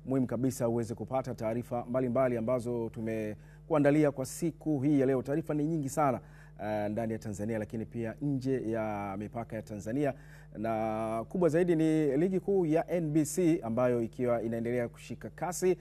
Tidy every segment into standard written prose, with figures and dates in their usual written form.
muhimu kabisa uweze kupata taarifa mbalimbali ambazo tumekuandalia kwa siku hii ya leo. Taarifa ni nyingi sana ndani ya Tanzania, lakini pia nje ya mipaka ya Tanzania, na kubwa zaidi ni ligi kuu ya NBC ambayo ikiwa inaendelea kushika kasi.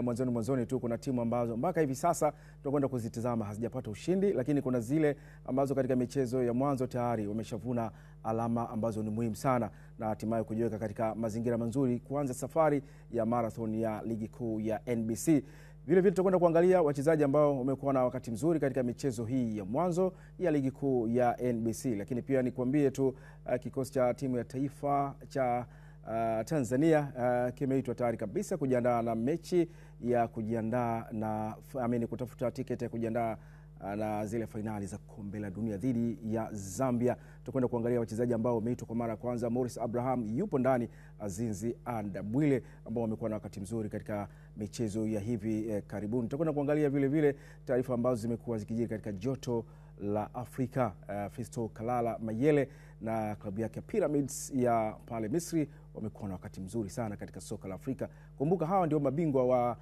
Mwanzoni tu kuna timu ambazo mpaka hivi sasa tutakwenda kuzitazama hazijapata ushindi, lakini kuna zile ambazo katika michezo ya mwanzo tayari wameshavuna alama ambazo ni muhimu sana, na hatimaye kujiweka katika mazingira mazuri kuanza safari ya marathon ya ligi kuu ya NBC. Vile tutakwenda kuangalia wachezaji ambao wamekuwa na wakati mzuri katika michezo hii ya mwanzo ya ligi kuu ya NBC, lakini pia nikwambie tu kikosi cha timu ya taifa cha Tanzania kimeitwa tayari kabisa kujiandaa na mechi ya kujiandaa na kutafuta tiketi ya kujiandaa na zile finali za kombe la dunia dhidi ya Zambia. Tutakwenda kuangalia wachezaji ambao wameitwa kwa mara ya kwanza. Morris Abraham yupo ndani, Azinzi Andabwile ambao wamekuwa na wakati mzuri katika michezo ya hivi karibuni. Tutakwenda kuangalia vile taarifa ambazo zimekuwa zikijiri katika joto la Afrika. Fisto Kalala Mayele na klabu yake Pyramids ya pale Misri wamekuwa na wakati mzuri sana katika soka la Afrika. Kumbuka hawa ndio mabingwa wa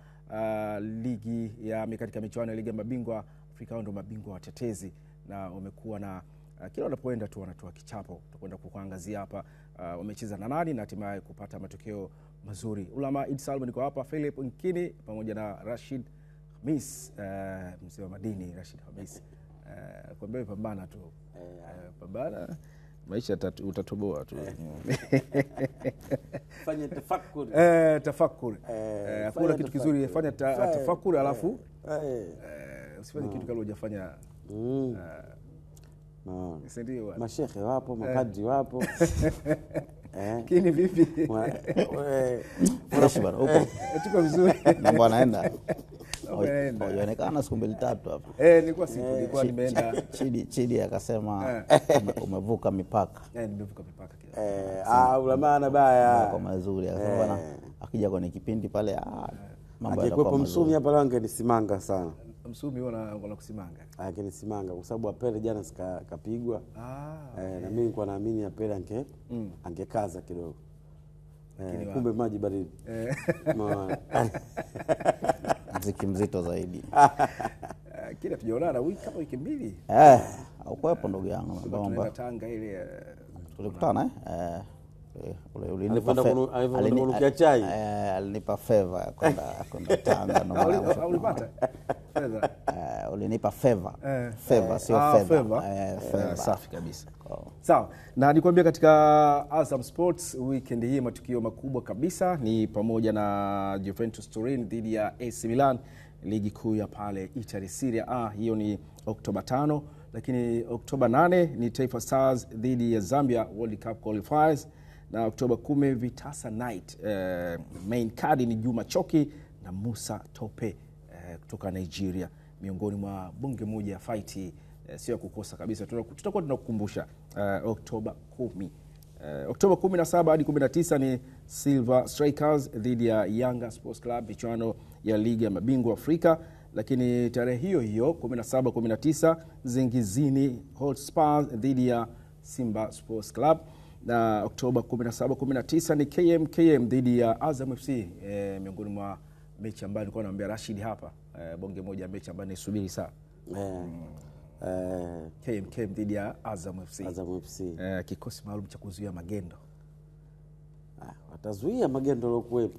ligi ya katika michuano ya ligi ya mabingwa Afrika, hao ndio mabingwa watetezi na wamekuwa na kila wanapoenda tu wanatoa kichapo. Tutakwenda kuangazia hapa wamecheza na nani na hatimaye kupata matokeo mazuri. Ulama Eid Salman niko hapa, Philip Nkini pamoja na Rashid Hamis, mzee wa madini Rashid Hamis. Kwambie pambana tu. Pambana maisha utatoboa tu. Fanya tafakuri. Tafakuri. Hakuna kitu kizuri, fanya tafakuri alafu usifanye kitu kama hujafanya. Ndio. Mashehe wapo, makadri wapo. Kini vipi? Fresh bana huko. Tuko vizuri. Mambo yanaenda. Yaonekana siku mbili tatu hapo. Nilikuwa nimeenda. Chidi akasema umevuka mipaka. Nimevuka mipaka kidogo. Ulamana baya. Kwa mazuri akasema bana akija kwenye kipindi pale mambo yanakuwa Msumi hapa leo angenisimanga sana. Msumi wala kusimanga. Angenisimanga kwa sababu Apele jana kapigwa. Na mimi nilikuwa naamini Apele angekaza kidogo. Kumbe maji baridi. Mziki mzito zaidi. Kila tujaonana kama wiki mbili. Haukuwepo ndugu yangu. Tunaenda Tanga ile tulikutana Alinipa chai. Alinipa favor kwenda Tanga na ulipata favor. Ulinipa favor. Favor sio favor. Safi kabisa. Sawa. Na nikwambia katika Azam Sports weekend hii matukio makubwa kabisa ni pamoja na Juventus Turin dhidi ya AC Milan, ligi kuu ya pale Italy Serie A. Hiyo ni Oktoba 5, lakini Oktoba 8 ni Taifa Stars dhidi ya Zambia World Cup qualifiers, na Oktoba 10 Vitasa Night. Main card ni Juma Choki na Musa Tope kutoka Nigeria, miongoni mwa bunge moja ya fight sio ya kukosa kabisa. Tutakuwa tunakukumbusha Oktoba 10. Oktoba 17 hadi 19 ni Silver Strikers dhidi ya Yanga Sports Club, michuano ya ligi ya mabingwa Afrika. Lakini tarehe hiyo 17 19 Zingizini Hotspurs dhidi ya Simba Sports Club, na Oktoba 17 19 ni KMKM dhidi ya Azam FC, miongoni mwa mechi ambayo nilikuwa naambia Rashid hapa, bonge moja mechi ambayo nisubiri sana. KMKM dhidi ya Azam FC. Kikosi maalum cha kuzuia magendo. Watazuia magendo lokuwepo.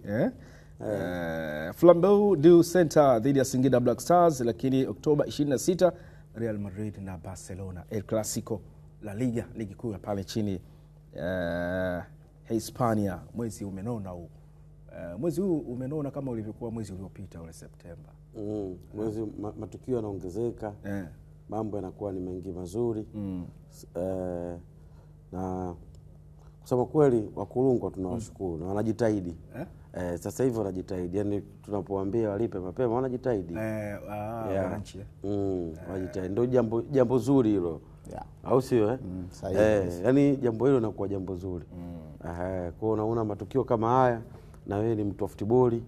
Flambeau du Center dhidi ya Singida Black Stars. Lakini Oktoba 26 Real Madrid na Barcelona, El Clasico, La Liga, ligi kuu ya pale chini Hispania. Mwezi umenona huu. Mwezi huu umenona kama ulivyokuwa mwezi uliopita ule Septemba. Mwezi matukio yanaongezeka. Mambo yanakuwa ni mengi mazuri. Na kusema kweli wakulungwa tunawashukuru na wanajitahidi. Sasa hivi wanajitahidi. Yaani tunapowaambia walipe mapema wanajitahidi. Wananchi. Wanajitahidi. Ndio jambo zuri hilo. Au sio yaani jambo hilo linakuwa jambo zuri. Kwa unaona matukio kama haya na wewe ni mtu wa futiboli,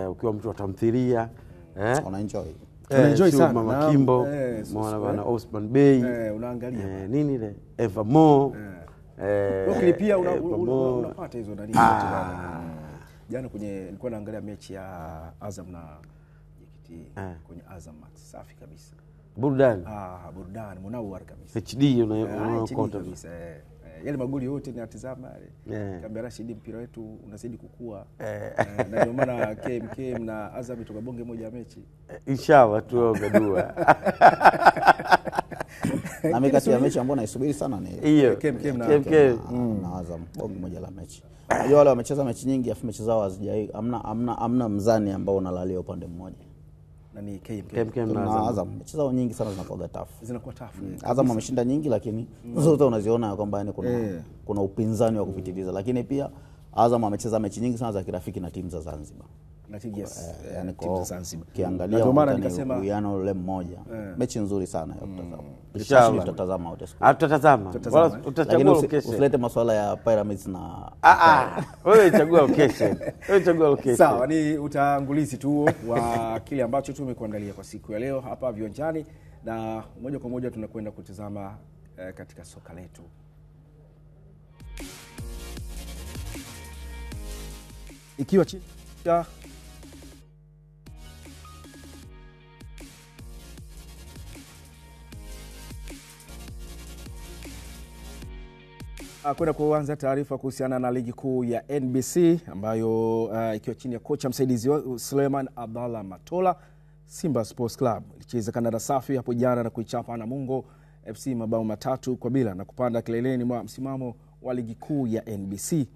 ukiwa mtu wa tamthilia, Tunaenjoy sana Mama Kimbo, mwana bana Osman Bey, unaangalia nini ile Eva Mo, ukilipia unapata hizo ndani. Jana nilikuwa naangalia mechi ya Azam na JKT kwenye Azam Max. Safi kabisa. Burudani. Burudani munawar kabisa. HD unakonta kabisa. Yale magoli yote ninatazama yale. Kama Rashid mpira wetu unazidi kukua. Na ndio maana KMKM na Azam tukabonge moja ya mechi. Inshallah tuombe dua. Na mikati ya mechi ambayo naisubiri sana ni hiyo KMKM na Azam, bonge moja la mechi. Unajua wale wamecheza mechi nyingi afu mechi zao hazijai amna mzani ambao unalalia upande mmoja. Na ni KMKM na Azam mechi zao nyingi sana zinakuwa tafu. Zinakuwa tafu. Azam ameshinda nyingi lakini zote unaziona kwamba yani kuna upinzani wa kupitiliza, lakini pia Azam amecheza mechi nyingi sana za kirafiki na timu za Zanzibar. Na timu yani timu za Zanzibar. Kiangalia ndio maana nikasema uwiano ule mmoja. Mechi nzuri sana ya kutazama. Inshallah tutatazama wote siku. Tutatazama. Wala utachagua location. Usilete masuala ya pyramids na wewe chagua location. Wewe chagua location. Sawa, ni utangulizi tu wa kile ambacho tumekuandalia kwa siku ya leo hapa viwanjani, na moja kwa moja tunakwenda kutazama katika soka letu. Ikiwa chini kwenda kuanza taarifa kuhusiana na ligi kuu ya NBC ambayo ikiwa chini ya kocha msaidizi Suleiman Abdallah Matola, Simba Sports Club ilicheza kandanda safi hapo jana na kuichapa Namungo FC mabao 3-0 na kupanda kileleni mwa msimamo wa ligi kuu ya NBC.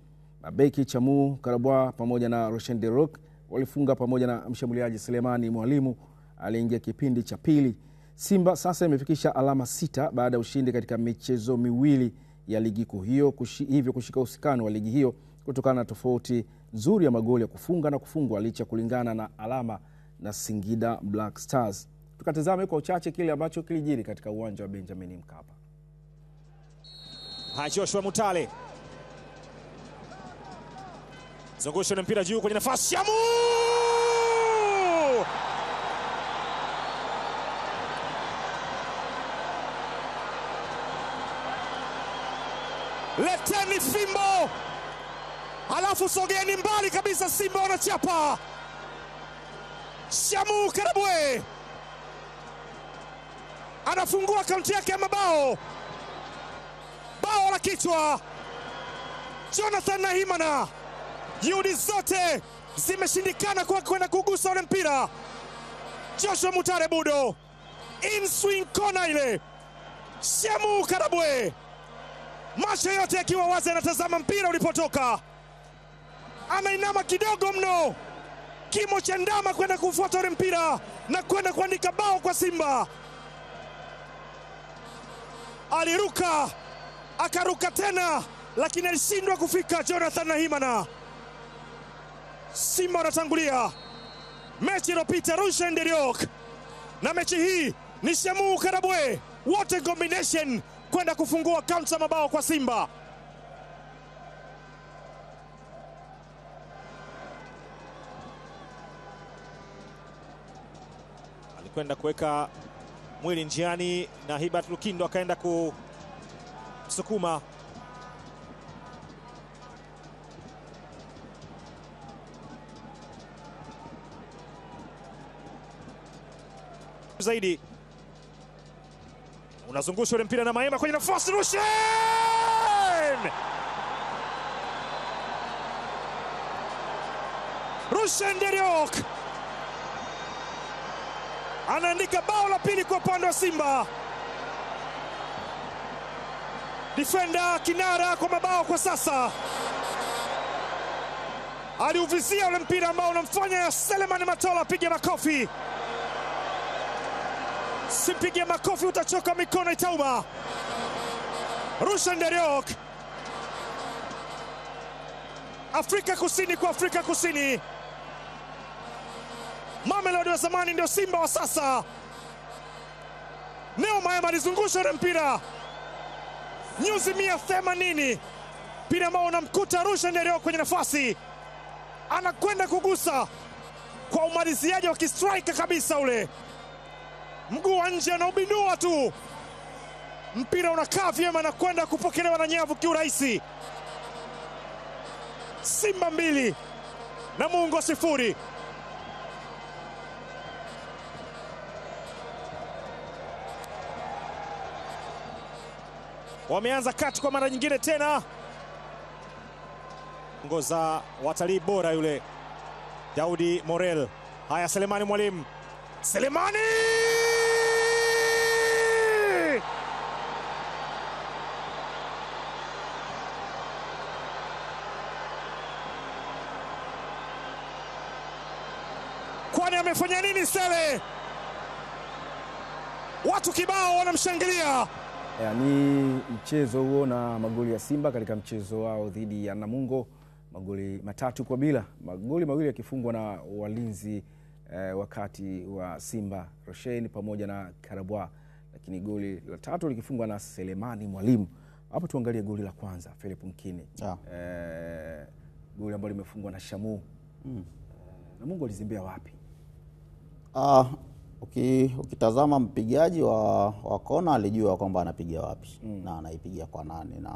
Mabeki Chamu Karabwa pamoja na Roshan Derok walifunga pamoja na mshambuliaji Sulemani Mwalimu aliingia kipindi cha pili. Simba sasa imefikisha alama 6 baada ya ushindi katika michezo miwili ya ligi kuu hiyo, hivyo kushika usukani wa ligi hiyo kutokana na tofauti nzuri ya magoli ya kufunga na kufungwa licha kulingana na alama na Singida Black Stars. Tukatazame kwa uchache kile ambacho kilijiri katika uwanja wa Benjamin Mkapa. Joshua Mutale zungusha na mpira juu kwenye nafasi ya leteni fimbo, halafu sogeni mbali kabisa. Simba wanachapa. Shamu Karabwe anafungua kaunti yake ya mabao, bao la kichwa. Jonathan Nahimana, juhudi zote zimeshindikana kwa kwenda kugusa ule mpira. Joshua Mutale Budo, in swing kona ile. Shamu Karabwe, macho yote yakiwa wazi, anatazama mpira ulipotoka, anainama kidogo mno, kimo cha ndama kwenda kufuata ule mpira na kwenda kuandika bao kwa Simba. Aliruka, akaruka tena, lakini alishindwa kufika Jonathan Nahimana. Simba wanatangulia. Mechi iliyopita Rushen Deriok, na mechi hii ni Shamu Karabwe, wote combination kwenda kufungua kaunti mabao kwa Simba. Alikwenda kuweka mwili njiani na Hibat Lukindo akaenda kusukuma. Zaidi unazungusha ule mpira na Maema kwenye nafasi. Rushen Deriok anaandika bao la pili kwa upande wa Simba. Defender kinara kwa mabao kwa sasa, aliuvizia ule mpira ambao unamfanya Suleiman Matola apige makofi. Simpige makofi utachoka, mikono itauma. Rushen Deriok, Afrika Kusini kwa Afrika Kusini. Mamelodi wa zamani ndio Simba wa sasa. Neo Maema alizungusha ule mpira nyuzi 180, mpira ambao unamkuta Rushen Deriok kwenye nafasi, anakwenda kugusa kwa umaliziaji wa kistrike kabisa ule. Mguu wa nje anaubindua tu, mpira unakaa vyema na kwenda kupokelewa na nyavu kiurahisi. Simba 2 Namungo 0. Wameanza kati kwa mara nyingine tena. Ngoza watalii bora yule Daudi Morel. Haya, Selemani Mwalimu. Selemani! Kwani amefanya nini Sele? Watu kibao wanamshangilia. Ni mchezo huo na magoli ya Simba katika mchezo wao dhidi ya Namungo, magoli 3-0. Magoli mawili yakifungwa na walinzi wakati wa Simba, Roshen pamoja na Karabwa, lakini goli la tatu likifungwa na Selemani Mwalimu. Hapo tuangalie goli la kwanza, Philip Mkini. Goli ambalo limefungwa na Shamu. Namungo alizimbea wapi? Ukitazama mpigaji wa kona alijua kwamba anapiga wapi na anaipiga kwa nani, na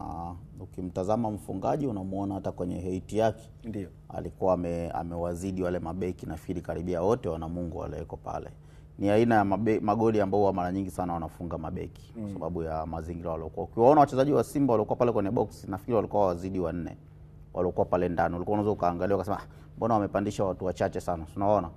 ukimtazama mfungaji unamuona hata kwenye heiti yake ndio alikuwa amewazidi wale mabeki nafikiri karibia wote wa Namungo waleko pale. Ni aina ya magoli ambao mara nyingi sana wanafunga mabeki kwa sababu ya mazingira waliokuwa. Ukiwaona wachezaji wa Simba walikuwa pale kwenye box nafikiri walikuwa wazidi 4 walikuwa pale ndani, ulikuwa unaweza ukaangalia ukasema mbona wamepandisha watu wachache sana. Tunaona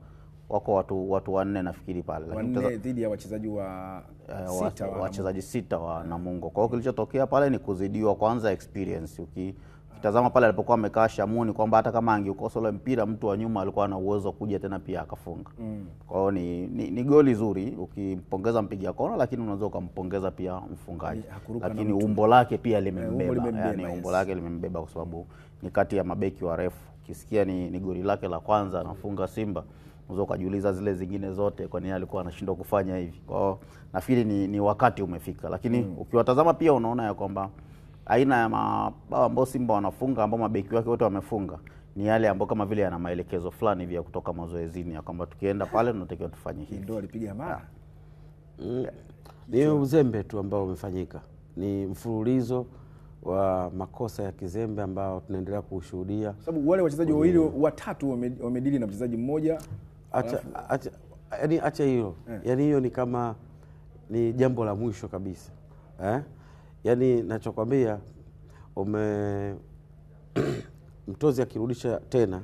wako watu 4 nafikiri pale, lakini dhidi ya wachezaji wa 6 wa Namungo. Kwa hiyo kilichotokea pale ni kuzidiwa kwanza experience. Ukitazama pale alipokuwa amekaa Shamuni kwamba hata kama angeukosa ile mpira mtu wa nyuma alikuwa na uwezo kuja tena pia akafunga. Kwa hiyo ni goli zuri ukimpongeza mpiga kona, lakini unaweza ukampongeza pia mfungaji. Lakini umbo lake pia limembeba, yani umbo lake limembeba kwa sababu ni kati ya mabeki warefu. Ukisikia ni goli lake la kwanza anafunga Simba, unaweza kujiuliza zile zingine zote kwa nini alikuwa anashindwa kufanya hivi. Kwa hiyo nafikiri ni wakati umefika, lakini ukiwatazama pia unaona ya kwamba aina ya mabao ambao Simba wanafunga ambao mabeki wake wote wamefunga ni yale ambao kama vile yana maelekezo fulani vya kutoka mazoezini ya kwamba tukienda pale tunatakiwa tufanye hivi. Ndio alipiga mara. Ni uzembe tu ambao umefanyika. Ni mfululizo wa makosa ya kizembe ambao tunaendelea kushuhudia. Sababu wale wachezaji wawili watatu wamedili na mchezaji mmoja. Acha hilo. Yaani hiyo ni kama ni jambo la mwisho kabisa. Yaani nachokwambia mtozi akirudisha tena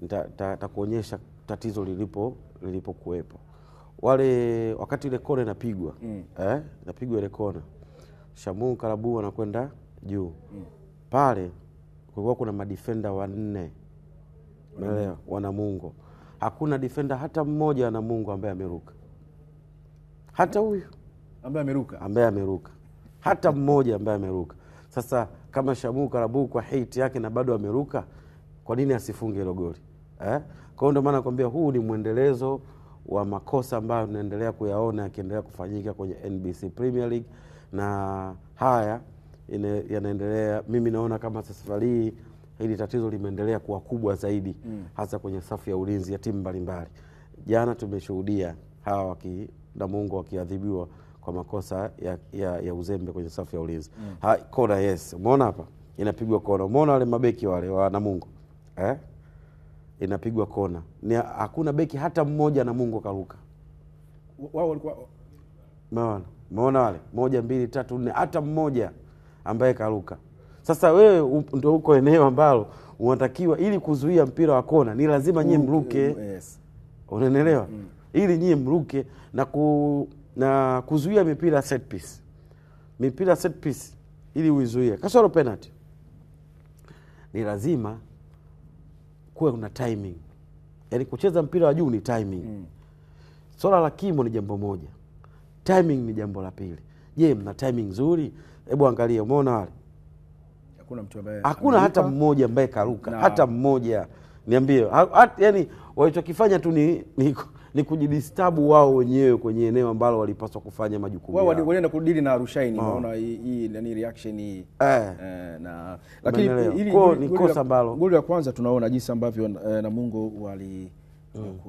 nitakuonyesha tatizo lilipokuwepo. Wale wakati ile kona inapigwa, inapigwa ile kona. Shamu Karabu anakwenda juu. Pale kulikuwa kuna madefender 4. Umeelewa? Wa Namungo. Hakuna defender hata mmoja wa Namungo ambaye ameruka. Hata huyu ambaye ameruka. Hata mmoja ambaye ameruka. Sasa kama Shamu Karabu kwa hate yake na bado ameruka, kwa nini asifunge hilo goli? Kwa hiyo ndio maana nakwambia huu ni muendelezo wa makosa ambayo tunaendelea kuyaona yakiendelea kufanyika kwenye NBC Premier League, na haya yanaendelea. Mimi naona kama safari hii hili tatizo limeendelea kuwa kubwa zaidi, hasa kwenye safu ya ulinzi ya timu mbalimbali. Jana tumeshuhudia hawa Namungo wakiadhibiwa kwa makosa ya uzembe kwenye safu ya ulinzi. Kona, yes. Umeona hapa inapigwa kona. Umeona wale mabeki wale wa Namungo? Inapigwa kona. Hakuna beki hata mmoja Namungo karuka. Wao walikuwa umeona wale 1 2 3 4 hata mmoja ambaye karuka. Sasa wewe ndio uko eneo ambalo unatakiwa ili kuzuia mpira wa kona ni lazima nyie mruke. Yes. Unaelewa? Ili nyie mruke na kuzuia mipira set piece. Mipira set piece ili uizuie. Kasoro penalty. Ni lazima kuwe kuna timing. Yaani kucheza mpira wa juu ni timing. Swala la kimo ni jambo moja. Timing ni jambo la pili. Je, mna timing nzuri? Hebu angalia, umeona wale? Hakuna hata mmoja ambaye karuka, hata mmoja. Niambie, yani walichokifanya tu ni kujidisturb wao wenyewe kwenye eneo ambalo walipaswa kufanya majukumu yao. Wao walienda kudili na Rushaini, naona hii nani reaction hii. Na lakini ili ni kosa ambalo goli la kwanza tunaona jinsi ambavyo Namungo wali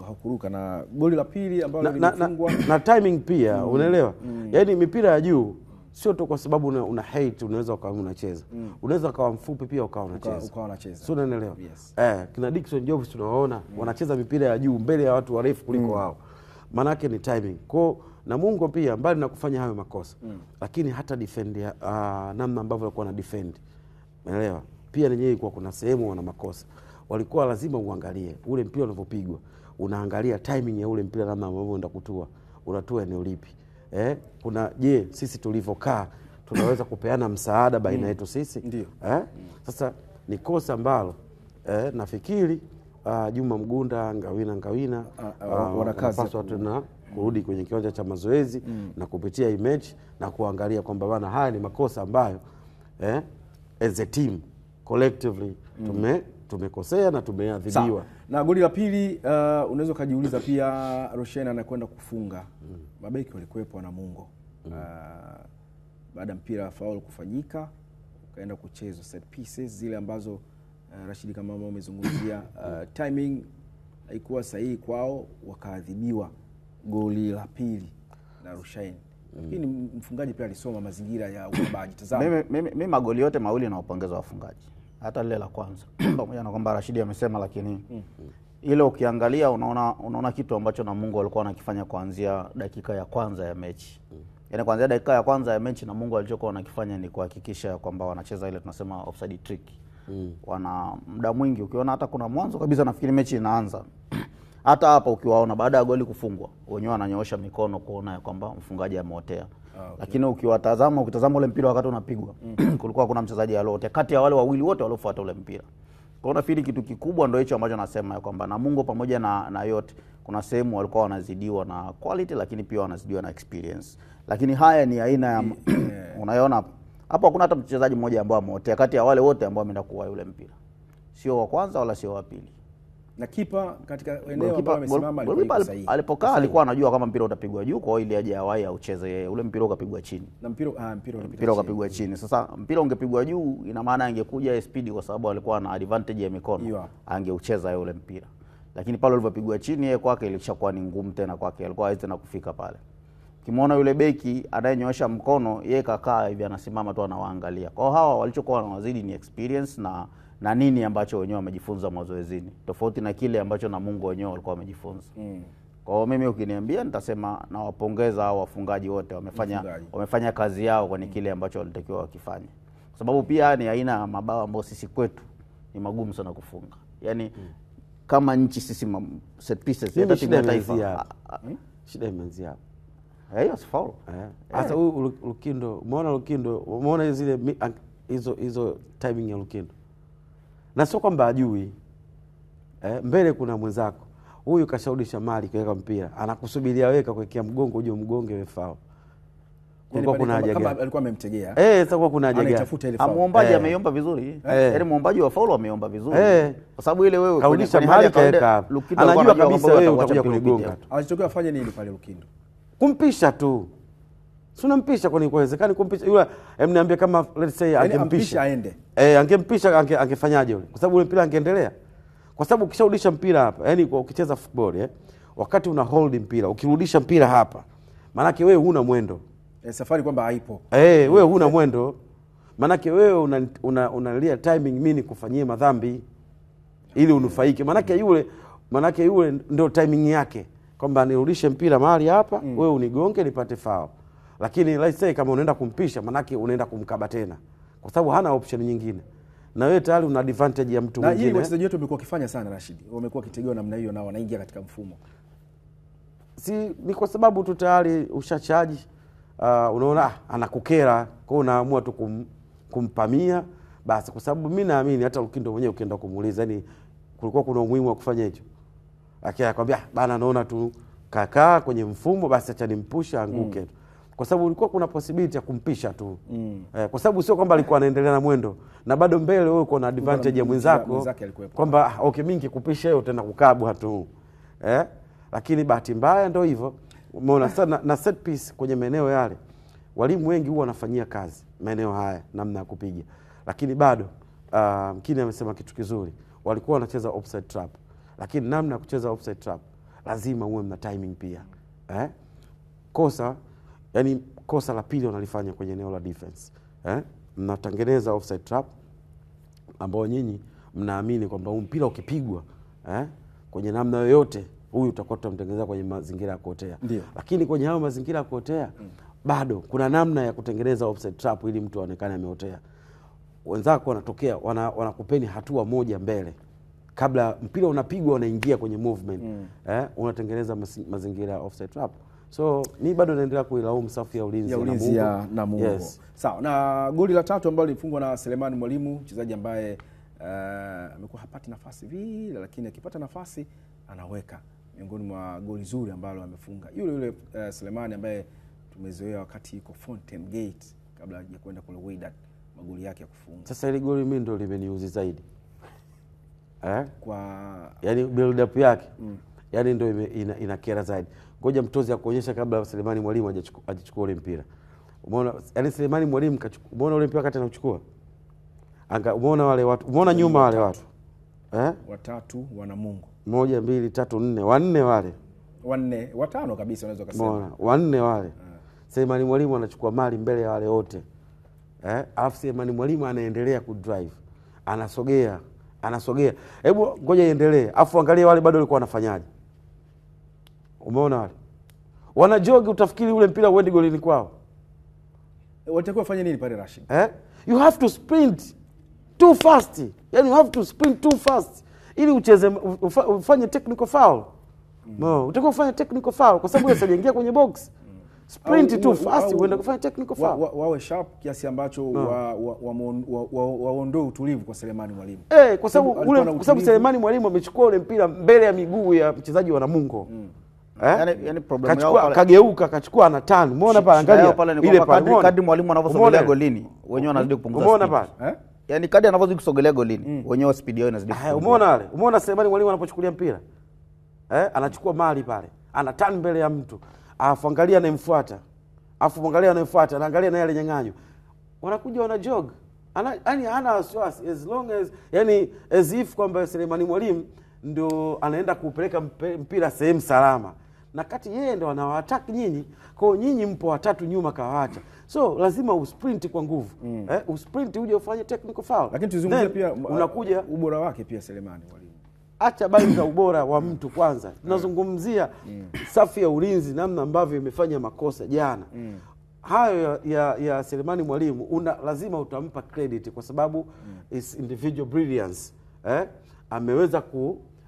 hakuruka, na goli la pili ambalo lilifungwa na timing pia, unaelewa? Yaani mipira ya juu sio tu kwa sababu una hate unaweza ukawa unacheza. Unaweza ukawa mfupi pia ukawa unacheza. Sio, unaelewa? Yes. Kina Dickson Jobs tunawaona wanacheza mipira ya juu mbele ya watu warefu kuliko wao. Maana yake ni timing. Kwa Namungo pia mbali na kufanya hayo makosa, lakini hata defend namna ambavyo walikuwa na defend. Unaelewa? Pia yenyewe ilikuwa kuna sehemu wana makosa. Walikuwa lazima uangalie ule mpira unavyopigwa. Unaangalia timing ya ule mpira namna ambavyo unaenda kutua. Unatua eneo lipi? Kuna sisi tulivyokaa tunaweza kupeana msaada baina yetu sisi. Sasa ni kosa ambalo nafikiri Juma Mgunda, Ngawina wanapaswa tena kurudi kwenye kiwanja cha mazoezi na kupitia image na kuangalia kwamba bana haya ni makosa ambayo as a team collectively tumekosea na tumeadhibiwa. Na goli la pili unaweza kujiuliza pia Roshen anakwenda kufunga. Mabeki walikuwepo na Namungo. Baada mpira foul kufanyika kaenda kuchezwa set pieces zile ambazo Rashid kama umezungumzia, timing haikuwa sahihi kwao, wakaadhibiwa goli la pili na Roshen. Lakini mfungaji pia alisoma mazingira ya ubabaji. Tazama. Mimi magoli yote mawili naupongeza wafungaji. Hata lile la kwanza. Pamoja na kwamba Rashid amesema, lakini ile ukiangalia unaona kitu ambacho Namungo walikuwa wanakifanya kuanzia dakika ya kwanza ya mechi. Yaani kuanzia dakika ya kwanza ya mechi Namungo alichokuwa wanakifanya ni kuhakikisha kwamba wanacheza ile tunasema offside trick. Wana muda mwingi, ukiona hata kuna mwanzo kabisa nafikiri mechi inaanza. Hata hapa ukiwaona baada ya goli kufungwa, wenyewe wananyoosha mikono kuona kwamba mfungaji ameotea. Lakini ukitazama ule mpira wakati unapigwa, kulikuwa kuna mchezaji aliotea kati ya wale wawili wote waliofuata ule mpira. Kwa nafikiri kitu kikubwa ndio hicho ambacho nasema kwamba Namungo pamoja na yote kuna sehemu walikuwa wanazidiwa na quality, lakini pia wanazidiwa na experience. Lakini haya ni aina ya unaiona hapo hakuna hata mchezaji mmoja ambaye ameotea kati ya wale wote ambao wameenda kuwa yule mpira. Sio wa kwanza wala sio wa pili. Na kipa katika eneo ambalo amesimama alipokaa alikuwa anajua kama mpira utapigwa juu, kwa hiyo ile aje awai aucheze yeye. Ule mpira ukapigwa chini. Na mpira ukapigwa chini. Sasa mpira ungepigwa juu, ina maana angekuja speed kwa sababu alikuwa na advantage ya mikono. Angeucheza yule mpira. Lakini pale ulipopigwa chini yeye kwake ilishakuwa ni ngumu tena kwake. Alikuwa hawezi tena kufika pale. Ukimwona yule beki anayenyoosha mkono, yeye kakaa hivi anasimama tu anawaangalia. Kwa hawa walichokuwa wanawazidi ni experience na nini ambacho wenyewe wamejifunza mazoezini, tofauti na kile ambacho Namungo wenyewe walikuwa wamejifunza. Kwa hiyo mimi ukiniambia nitasema nawapongeza hao wafungaji wote, wamefanya kazi yao kwa kile ambacho walitakiwa wakifanye. Kwa sababu pia ni aina ya mabao ambayo sisi kwetu ni magumu sana kufunga. Yaani kama nchi sisi set pieces hata timu ya taifa shida imeanzia hapo. Hiyo si foul. Sasa huyu Lukindo, umeona zile hizo timing ya Lukindo. Na sio kwamba ajui. Mbele kuna mwenzako. Huyu kashaudisha mali kuweka mpira. Anakusubiria weka kuwekea mgongo uje mgonge wewe foul. Kulikuwa kuna haja gani? Kama alikuwa amemtegea. Sasa kuna haja gani? Anatafuta ile foul. Muombaji ameiomba vizuri. Yaani muombaji wa foul ameomba vizuri. Kwa sababu ile wewe kaudisha mali kaweka. Anajua kabisa wewe utakuja kunigonga. Alichotokea afanye nini pale Lukindo? Kumpisha tu. Si unampisha kwa nini kuwezekani kumpisha? Yule niambia kama let's say angempisha aende. Angempisha angefanyaje yule? Kwa sababu ule mpira angeendelea. Kwa sababu ukisharudisha mpira hapa, yani ukicheza football wakati una hold mpira, ukirudisha mpira hapa, maana yake wewe huna mwendo. Safari kwamba haipo. Wewe huna mwendo. Maana yake wewe unalia timing mimi nikufanyie madhambi ili unufaike. Maana yake yule ndio timing yake. Kwamba nirudishe mpira mahali hapa, wewe unigonge nipate foul. Lakini let's say kama unaenda kumpisha, manake unaenda kumkaba tena. Kwa sababu hana option nyingine. Na wewe tayari una advantage ya mtu mwingine. Na hii wachezaji wetu wamekuwa wakifanya sana Rashid. Wamekuwa kitegewa namna hiyo na wanaingia katika mfumo. Ni kwa sababu tu tayari ushachaji. Unaona anakukera, kwa hiyo unaamua tu kumpamia basi, kwa sababu mimi naamini hata Lukindo mwenyewe ukienda kumuuliza yani kulikuwa kuna umuhimu wa kufanya hicho. Akikwambia bana naona tu kakaa kwenye mfumo basi acha nimpusha anguke. Kwa sababu ulikuwa kuna possibility ya kumpisha tu. Kwa sababu sio kwamba alikuwa anaendelea na mwendo na bado mbele wewe uko na advantage ya mwenzako kwamba okay mimi nikikupisha wewe utaenda kukabwa tu. Lakini bahati mbaya ndio hivyo. Umeona sana na set piece kwenye maeneo yale. Walimu wengi huwa wanafanyia kazi maeneo haya namna ya kupiga. Lakini bado Mkini amesema kitu kizuri. Walikuwa wanacheza offside trap. Lakini namna ya kucheza offside trap lazima uwe na timing pia. Kosa yani kosa la pili wanalifanya kwenye eneo la defense. Mnatengeneza offside trap ambao nyinyi mnaamini kwamba mpira ukipigwa kwenye namna yoyote huyu utakuwa tutamtengeneza kwenye mazingira ya kuotea. Lakini kwenye hayo mazingira ya kuotea bado kuna namna ya kutengeneza offside trap ili mtu aonekane ameotea. Wenzako wanatokea wanakupeni hatua moja mbele. Kabla mpira unapigwa unaingia kwenye movement. Unatengeneza mazingira ya offside trap. So ni bado naendelea kuilaumu safu ya ulinzi ya Namungo. Yes. Sawa. Na goli la tatu ambalo lilifungwa na Selemani Mwalimu, mchezaji ambaye amekuwa hapati nafasi vile, lakini akipata nafasi anaweka. Miongoni mwa goli zuri ambalo amefunga yule Selemani ambaye tumezoea wakati yuko Fountain Gate kabla ya kwenda kule Wydad, magoli yake ya kufunga. Sasa ile goli mimi ndio limeniuzi zaidi. Yani build up yake. Yani ndio inakera zaidi. Ngoja mtozi akuonyesha kabla Selemani Mwalimu hajachukua ule mpira. Umeona, yani Selemani Mwalimu umeona ule mpira wakati anachukua. Umeona wale watu, umeona nyuma wale watu. Watatu wana Mungu. 1 2 3 4, wanne wale. Wanne, watano kabisa unaweza kusema. Umeona, wanne wale. Selemani Mwalimu anachukua mali mbele ya wale wote. Alafu Selemani Mwalimu anaendelea kudrive. Anasogea. Hebu ngoja iendelee. Alafu angalia wale bado walikuwa wanafanyaje. Umeona wale? Wanajogi utafikiri ule mpira uende golini kwao. Watakuwa fanya nini pale Rashid? You have to sprint too fast. Yani you have to sprint too fast ili ucheze ufanye technical foul. No, utakuwa ufanye technical foul kwa sababu usijaingia kwenye box. Sprint too fast uende kufanya technical foul. Wawe sharp kiasi ambacho waondoe utulivu kwa Selemani Mwalimu. Kwa sababu Selemani Mwalimu amechukua ule mpira mbele ya miguu ya mchezaji wa Namungo. Yani problem yao pale kageuka akachukua ana turn. Umeona pale, angalia ile kadri Mwalimu anavyosogelea golini wenyewe wanazidi kupunguza speed. Umeona pale? Yani kadri anavyozidi kusogelea golini wenyewe speed yao inazidi kupunguza. Umeona wale? Umeona Selemani Mwalimu anapochukulia mpira? Anachukua mali pale. Ana turn mbele ya mtu. Alafu angalia anayemfuata. Anaangalia naye alinyang'anywa. Wanakuja wana jog. Yani hana wasiwasi as long as yani as if kwamba Selemani Mwalimu ndio anaenda kupeleka mpira sehemu salama. Na kati yeye ndio anawaattack nyinyi, kwa nyinyi mpo watatu nyuma kawaacha. So lazima usprint kwa nguvu. Usprint uje ufanye technical foul. Lakini tuzungumzie pia unakuja ubora wake pia Selemani Mwalimu. Acha bali za ubora wa mtu kwanza. Tunazungumzia safu ya ulinzi namna ambavyo imefanya makosa jana. Hayo ya Selemani Mwalimu lazima utampa credit kwa sababu is individual brilliance.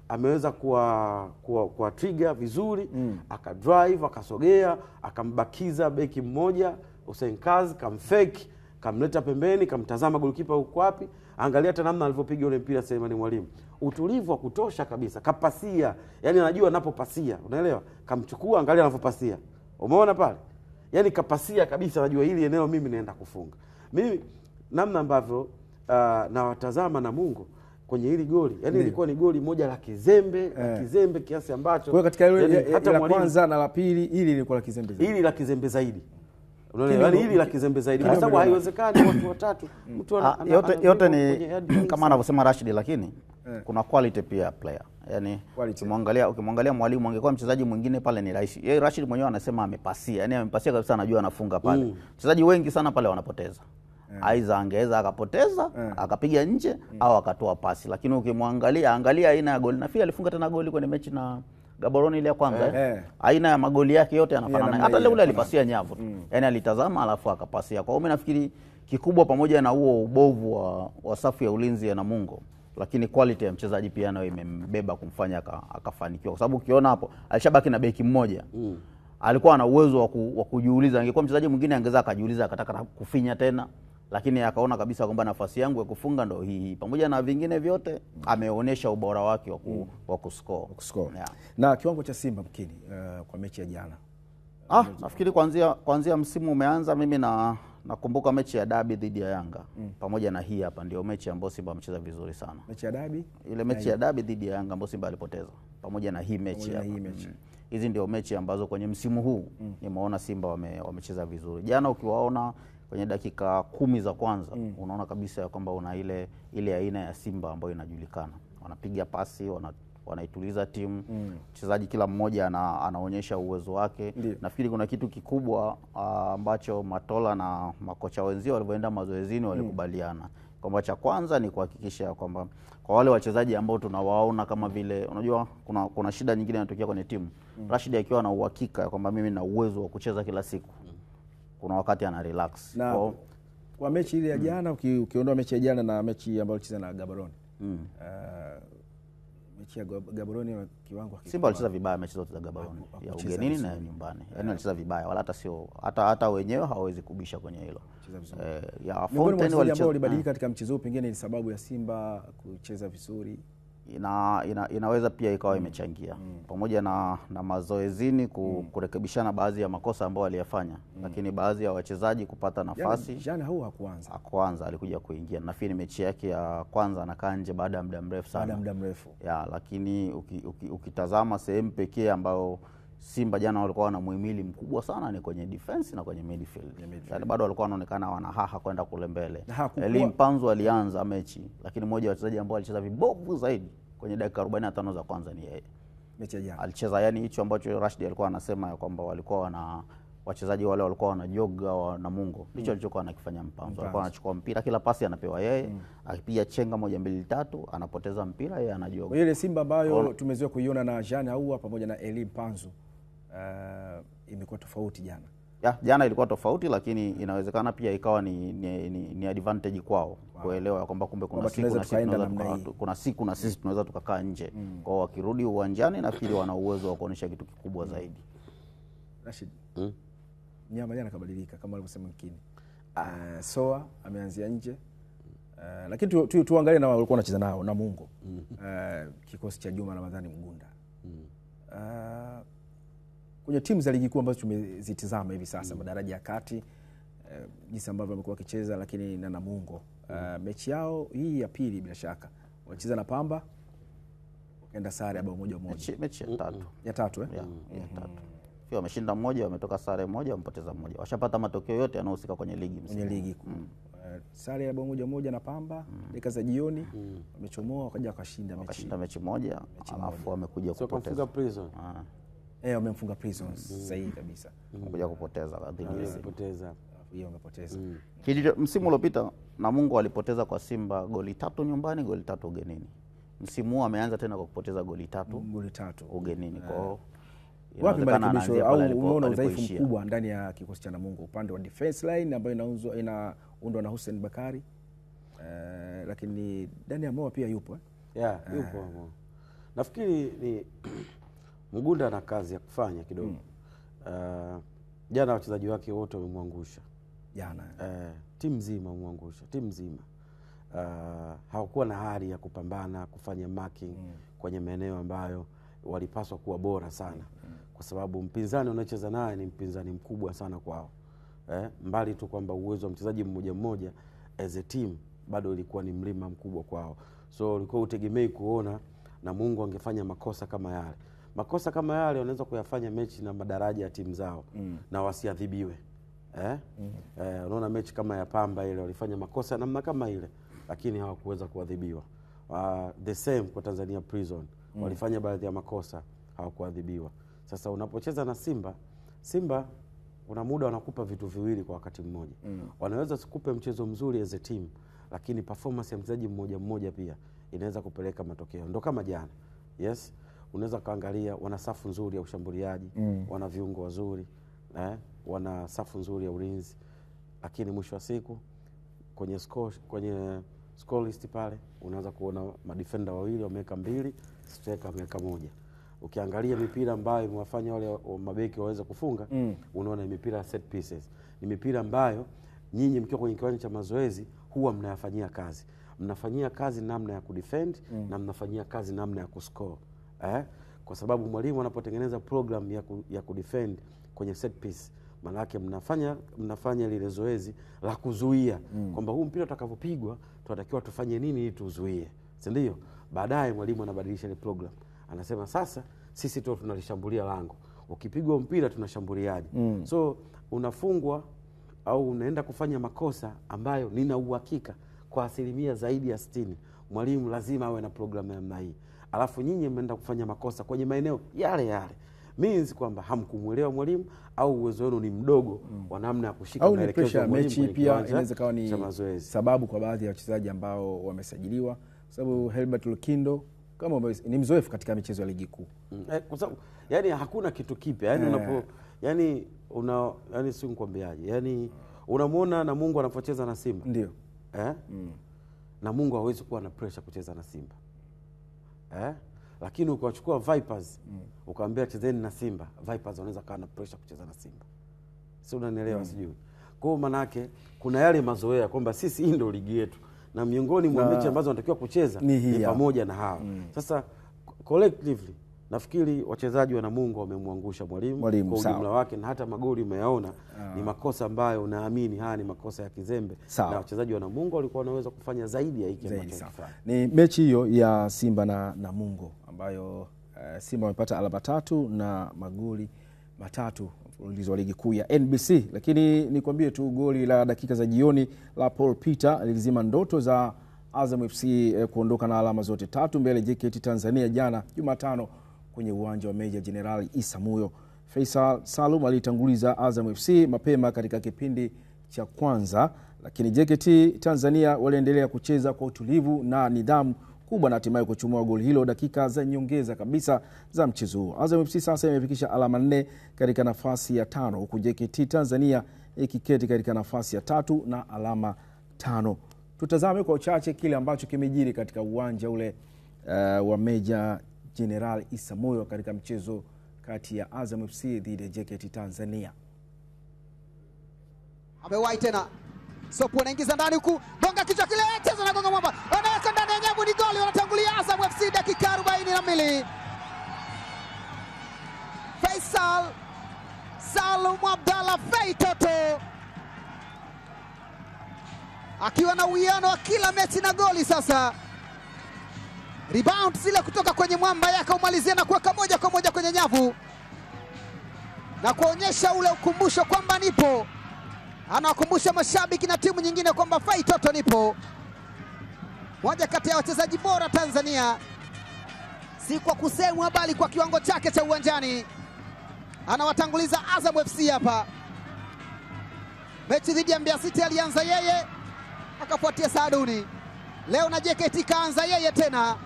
Ameweza kuwa trigger vizuri, akadrive, akasogea, akambakiza beki mmoja, Hussein Kazi, kamfake, kamleta pembeni, kamtazama golikipa uko wapi. Angalia hata namna alivyopiga ule mpira Selemani Mwalimu. Utulivu wa kutosha kabisa, kapasia. Yaani anajua anapopasia, unaelewa? Kamchukua, angalia anavyopasia. Umeona pale? Yaani kapasia kabisa, anajua hili eneo mimi naenda kufunga. Mimi namna ambavyo na watazama Namungo kwenye hili goli, yani ilikuwa ni goli moja la kizembe kiasi ambacho kwa katika ile hata la kwanza na la pili hili lilikuwa la kizembe zaidi. Hili la kizembe zaidi. Unaona, yani hili la kizembe zaidi kwa sababu haiwezekani watu watatu mtu yote ni kama anavyosema Rashid, lakini kuna quality pia player. Yani ukimwangalia Mwalimu angekuwa mchezaji mwingine pale ni rahisi. Yeye Rashid mwenyewe anasema amepasia. Yani amepasia kabisa, anajua anafunga pale. Wachezaji wengi sana pale wanapoteza. Aiza angeweza akapoteza, akapiga nje au akatoa pasi. Lakini angalia aina ya goli. Nafikiri alifunga tena goli kwenye mechi na Gaborone ile ya kwanza. Aina ya magoli yake yote yanafanana. Hata ile ule alipasia nyavu. Yaani alitazama alafu akapasia. Kwa hiyo mimi nafikiri kikubwa pamoja na huo ubovu wa safu ya ulinzi ya Namungo, lakini quality ya mchezaji pia nayo imembeba kumfanya akafanikiwa. Kwa sababu ukiona hapo alishabaki na beki mmoja. Alikuwa ana uwezo wa kujiuliza, angekuwa mchezaji mwingine angeza akajiuliza akataka kufinya tena, lakini akaona kabisa kwamba nafasi yangu ya kufunga ndio hii. Pamoja na vingine vyote ameonyesha ubora wake wa kuscore. Yeah. Na kiwango cha Simba mkini kwa mechi ya jana. Nafikiri kuanzia msimu umeanza, mimi nakumbuka mechi ya dabi dhidi ya Yanga pamoja na hii hapa ndio mechi ambayo Simba amecheza vizuri sana. Mechi ya dabi? Ile mechi ya dabi dhidi ya Yanga ambayo Simba alipoteza pamoja na hii mechi hapa. Hizi ndio mechi ambazo kwenye msimu huu nimeona Simba wamecheza vizuri. Jana ukiwaona kwenye dakika 10 za kwanza unaona kabisa kwamba una ile aina ya Simba ambayo inajulikana. Wanapiga pasi, wanaituliza timu. Mchezaji kila mmoja anaonyesha uwezo wake. Nafikiri kuna kitu kikubwa ambacho Matola na makocha wenzio walivyoenda mazoezini walikubaliana kwamba cha kwanza ni kuhakikisha kwamba kwa wale wachezaji ambao tunawaona kama vile, unajua kuna shida nyingine inatokea kwenye timu. Rashid akiwa na uhakika kwamba mimi na uwezo wa kucheza kila siku, kuna wakati ana relax. Kwa mechi ile ya jana, ukiondoa mechi ya jana na mechi ambayo alicheza na Gaborone, mechi ya Gaborone kiwango Simba alicheza vibaya mechi zote za Gaborone, ya ugenini na nyumbani. Yaani alicheza vibaya, wala hata wenyewe hawezi kubisha kwenye hilo. Ya Fountain walibadilika katika mchezo, pengine ni sababu ya Simba kucheza vizuri. Inaweza pia ikawa imechangia pamoja na mazoezini kurekebishana baadhi ya makosa ambayo aliyafanya, lakini baadhi ya wachezaji kupata nafasi. Jana hakuanza, alikuja kuingia. Nafikiri mechi yake ya kwanza anakaa nje baada ya muda mrefu sana. Lakini ukitazama sehemu pekee ambayo Simba jana walikuwa na muhimili mkubwa sana ni kwenye defense na kwenye midfield. Yaani bado walikuwa wanaonekana wanahaha kwenda kule mbele. Elim Panzu alianza mechi, lakini mmoja wa wachezaji ambao alicheza vibovu zaidi kwenye dakika 45 za kwanza ni yeye. Mechi ya jana alicheza, yani hicho ambacho Rashid alikuwa anasema ya kwamba walikuwa wachezaji wale walikuwa wanajoga wa Namungo, ndicho alichokuwa anakifanya Mpanzu. Alikuwa anachukua mpira, kila pasi anapewa yeye, akipiga chenga 1 2 3 anapoteza mpira, yeye anajoga. Ile Simba ambayo tumezoea kuiona na Jean Ahoua pamoja na Elim Panzu imekuwa tofauti jana. Jana ilikuwa tofauti, lakini inawezekana pia ikawa ni advantage kwao kuelewa kwamba kumbe kuna siku na sisi tunaweza tukakaa nje. Kwa wakirudi uwanjani nafikiri wana uwezo wa kuonyesha kitu kikubwa zaidi. Rashid, Nyama jana kabadilika kama alivyosema Mkini. Soa ameanzia nje. Lakini tuangalie na walikuwa wanacheza nao Namungo. Kikosi cha Juma Ramadhani Mgunda. Kwenye timu za ligi kuu ambazo tumezitizama hivi sasa, madaraja ya kati, jinsi ambavyo wamekuwa wakicheza, lakini na Namungo mechi yao hii ya pili bila shaka walicheza na Pamba, wakaenda sare ya bao 1-1. Mechi ya tatu ya tatu. Pia wameshinda mmoja, wametoka sare moja, wamepoteza mmoja. Washapata matokeo yote yanayohusika kwenye ligi msimu. Kwenye ligi kuu. Sare ya bao 1-1 na Pamba, dakika za jioni wamechomoa wakaja wakashinda mechi moja, alafu wamekuja kupoteza Prison. Wamemfunga Prisons sahihi kabisa. Wamekuja kupoteza wamepoteza. Msimu uliopita Namungo walipoteza kwa Simba goli 3 nyumbani, goli 3 ugenini. Msimu huu ameanza tena kwa kupoteza goli 3 ugenini. Kwa wapi marekebisho au umeona udhaifu mkubwa ndani ya kikosi cha Namungo upande wa defense line ambayo inaundwa na Hussein Bakari, lakini ndani ya Moa pia yupo yupo. Nafikiri ni Mgunda ana kazi ya kufanya kidogo. Jana wachezaji wake wote wamemwangusha jana. Timu nzima wamemwangusha, timu nzima. Hawakuwa na hali ya kupambana kufanya marking kwenye maeneo ambayo walipaswa kuwa bora sana, kwa sababu mpinzani unacheza naye ni mpinzani mkubwa sana kwao. Mbali tu kwamba uwezo wa mchezaji mmoja mmoja as a team bado ilikuwa ni mlima mkubwa kwao. So ulikuwa utegemei kuona Namungo angefanya makosa kama yale. Makosa kama yale wanaweza kuyafanya mechi na madaraja ya timu zao na wasiadhibiwe. Unaona mechi kama ya Pamba ile walifanya makosa namna kama ile, lakini hawakuweza kuadhibiwa. The same kwa Tanzania Prison. Walifanya baadhi ya makosa, hawakuadhibiwa. Sasa unapocheza na Simba una muda wanakupa vitu viwili kwa wakati mmoja. Wanaweza sikupe mchezo mzuri as a team, lakini performance ya mchezaji mmoja mmoja pia inaweza kupeleka matokeo. Ndio kama jana. Yes. Unaweza kaangalia wana safu nzuri ya ushambuliaji, wana viungo wazuri, wana safu nzuri ya ulinzi, lakini mwisho wa siku kwenye score list pale unaanza kuona madefender wawili wameweka 2, striker ameweka 1. Ukiangalia mipira ambayo imewafanya wale mabeki waweze kufunga, unaona mipira set pieces. Ni mipira ambayo nyinyi mkiwa kwenye kiwanja cha mazoezi huwa mnayafanyia kazi. Mnafanyia kazi namna ya kudefend na mnafanyia kazi namna ya kuscore. Kwa sababu mwalimu anapotengeneza program ya kudefend kwenye set piece, maana yake mnafanya lile zoezi la kuzuia kwamba huu mpira utakapopigwa tunatakiwa tufanye nini ili tuzuie, si ndio? Baadaye mwalimu anabadilisha ile program, anasema sasa sisi tu tunalishambulia lango, ukipigwa mpira tunashambuliaje. So unafungwa au unaenda kufanya makosa ambayo nina uhakika kwa asilimia zaidi ya 60 mwalimu lazima awe na program ya namna hii. alafu nyinyi mmeenda kufanya makosa kwenye maeneo yale yale, means kwamba hamkumuelewa mwalimu au uwezo wenu ni mdogo wa namna ya kushika maelekezo ya mwalimu. Mechi pia inaweza kawa ni sababu kwa baadhi ya wachezaji ambao wamesajiliwa, kwa sababu Helbert Lukindo kama ni mzoefu katika michezo ya ligi kuu. Kwa sababu yani hakuna kitu kipya. Yani unapo yani si nikwambiaje? Yani unamwona Namungo anapocheza na Simba. Ndio. Namungo hawezi kuwa na pressure kucheza na Simba. Lakini ukawachukua Vipers ukaambia chezeni na Simba, Vipers wanaweza kuwa na pressure kucheza na Simba. Sio, unanielewa? Sijui. Kwa maana yake kuna yale mazoea kwamba sisi hii ndio ligi yetu na miongoni mwa mechi ambazo wanatakiwa kucheza ni pamoja na hawa. Sasa collectively nafikiri wachezaji wa Namungo wamemwangusha mwalimu kwa ujumla wake, na hata magoli umeyaona ni makosa ambayo naamini haya ni makosa ya kizembe, na wachezaji wa Namungo walikuwa wanaweza kufanya zaidi ya hiki ambacho. Ni mechi hiyo ya Simba na Namungo ambayo Simba wamepata alama 3 na magoli 3 mfululizo wa ligi kuu ya NBC. Lakini nikwambie tu goli la dakika za jioni la Paul Peter lilizima ndoto za Azam FC kuondoka na alama zote 3 mbele JKT Tanzania jana Jumatano kwenye uwanja wa Meja Jenerali Isamuhyo. Faisal Salum alitanguliza Azam FC mapema katika kipindi cha kwanza, lakini JKT Tanzania waliendelea kucheza kwa utulivu na nidhamu kubwa na hatimaye kuchumua goli hilo dakika za nyongeza kabisa za mchezo huo. Azam FC sasa imefikisha alama 4 katika nafasi ya 5 huku JKT Tanzania ikiketi katika nafasi ya 3 na alama 5. Tutazame kwa uchache kile ambacho kimejiri katika uwanja ule wa Meja Jenerali Isamuhyo katika mchezo kati ya Azam FC dhidi ya JKT Tanzania. Amewahi tena. Sopo anaingiza ndani huku. Gonga kichwa kile, cheza na gonga mwamba. Anaweka ndani ya nyavu, ni goli. Wanatangulia Azam FC dakika 42. Faisal Salum Abdalla Fei Toto akiwa na uwiano wa kila mechi na goli sasa. Rebound zile kutoka kwenye mwamba yake umalizia na kuweka moja kwa moja kwenye nyavu na kuonyesha ule ukumbusho kwamba nipo. Anawakumbusha mashabiki na timu nyingine kwamba Fei Toto nipo. Moja kati ya wachezaji bora Tanzania, si kwa kusemwa bali kwa kiwango chake cha uwanjani. Anawatanguliza Azam FC hapa. Mechi dhidi ya Mbeya City alianza yeye, akafuatia Saaduni. Leo na JKT kaanza yeye tena.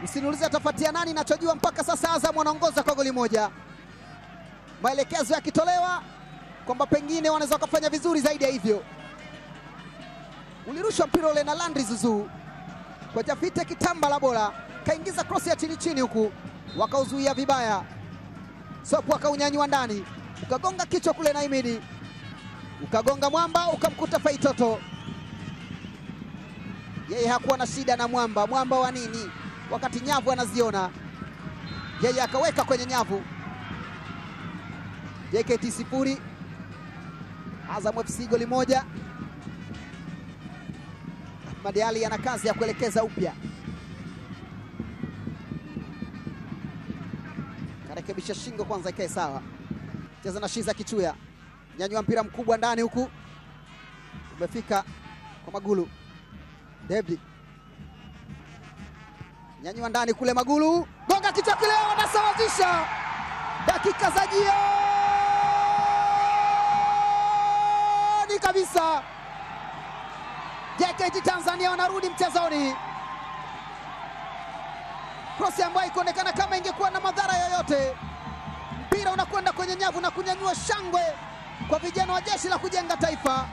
Msiniulize atafuatia nani, nachojua mpaka sasa Azam wanaongoza kwa goli moja. Maelekezo yakitolewa kwamba pengine wanaweza kufanya vizuri zaidi ya hivyo. Ulirushwa mpira ule na Landry Zuzu kwa Jafite Kitamba la bola, kaingiza cross ya chini chini huku, wakauzuia vibaya. Sopo akaunyanyua ndani, ukagonga kichwa kule na Imidi, ukagonga mwamba, ukamkuta Fei Toto. Yeye hakuwa na shida na mwamba. Mwamba wa nini wakati nyavu anaziona? Yeye akaweka kwenye nyavu. JKT 0 Azam FC goli moja. Ahmad Ali ana kazi ya kuelekeza upya, karekebisha shingo kwanza ikae sawa. Cheza na Shiza Kichuya, nyanyua mpira mkubwa ndani huku, umefika kwa Magulu. David nyanyua ndani kule, Magulu gonga kichwa kile, wanasawazisha dakika za jioni kabisa. JKT Tanzania wanarudi mchezoni. Cross ambayo ikaonekana kama ingekuwa na madhara yoyote. Mpira unakwenda kwenye nyavu na kunyanyua shangwe kwa vijana wa Jeshi la Kujenga Taifa.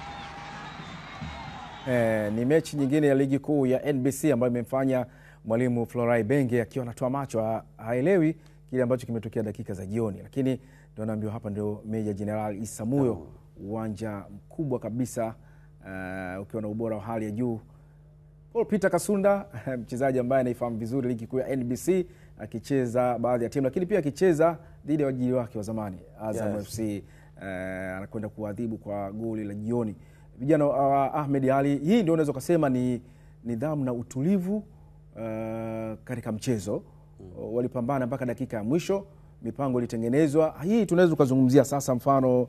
Ni mechi nyingine ya ligi kuu ya NBC ambayo imemfanya mwalimu Florai Benge akiwa anatoa macho, haelewi kile ambacho kimetokea dakika za jioni, lakini ndio naambiwa hapa ndio Meja Jenerali Isamuhyo, uwanja mkubwa kabisa, ukiwa na ubora wa hali ya juu. Paul Peter Kasunda mchezaji ambaye anaifahamu vizuri ligi kuu ya NBC, akicheza baadhi ya timu lakini pia akicheza dhidi ya wajili wake wa zamani Azam FC, anakwenda kuadhibu kwa goli la jioni. Vijana wa Ahmed Ali, hii ndio unaweza kusema ni nidhamu na utulivu katika mchezo. Walipambana mpaka dakika ya mwisho, mipango ilitengenezwa. Hii tunaweza kuzungumzia sasa mfano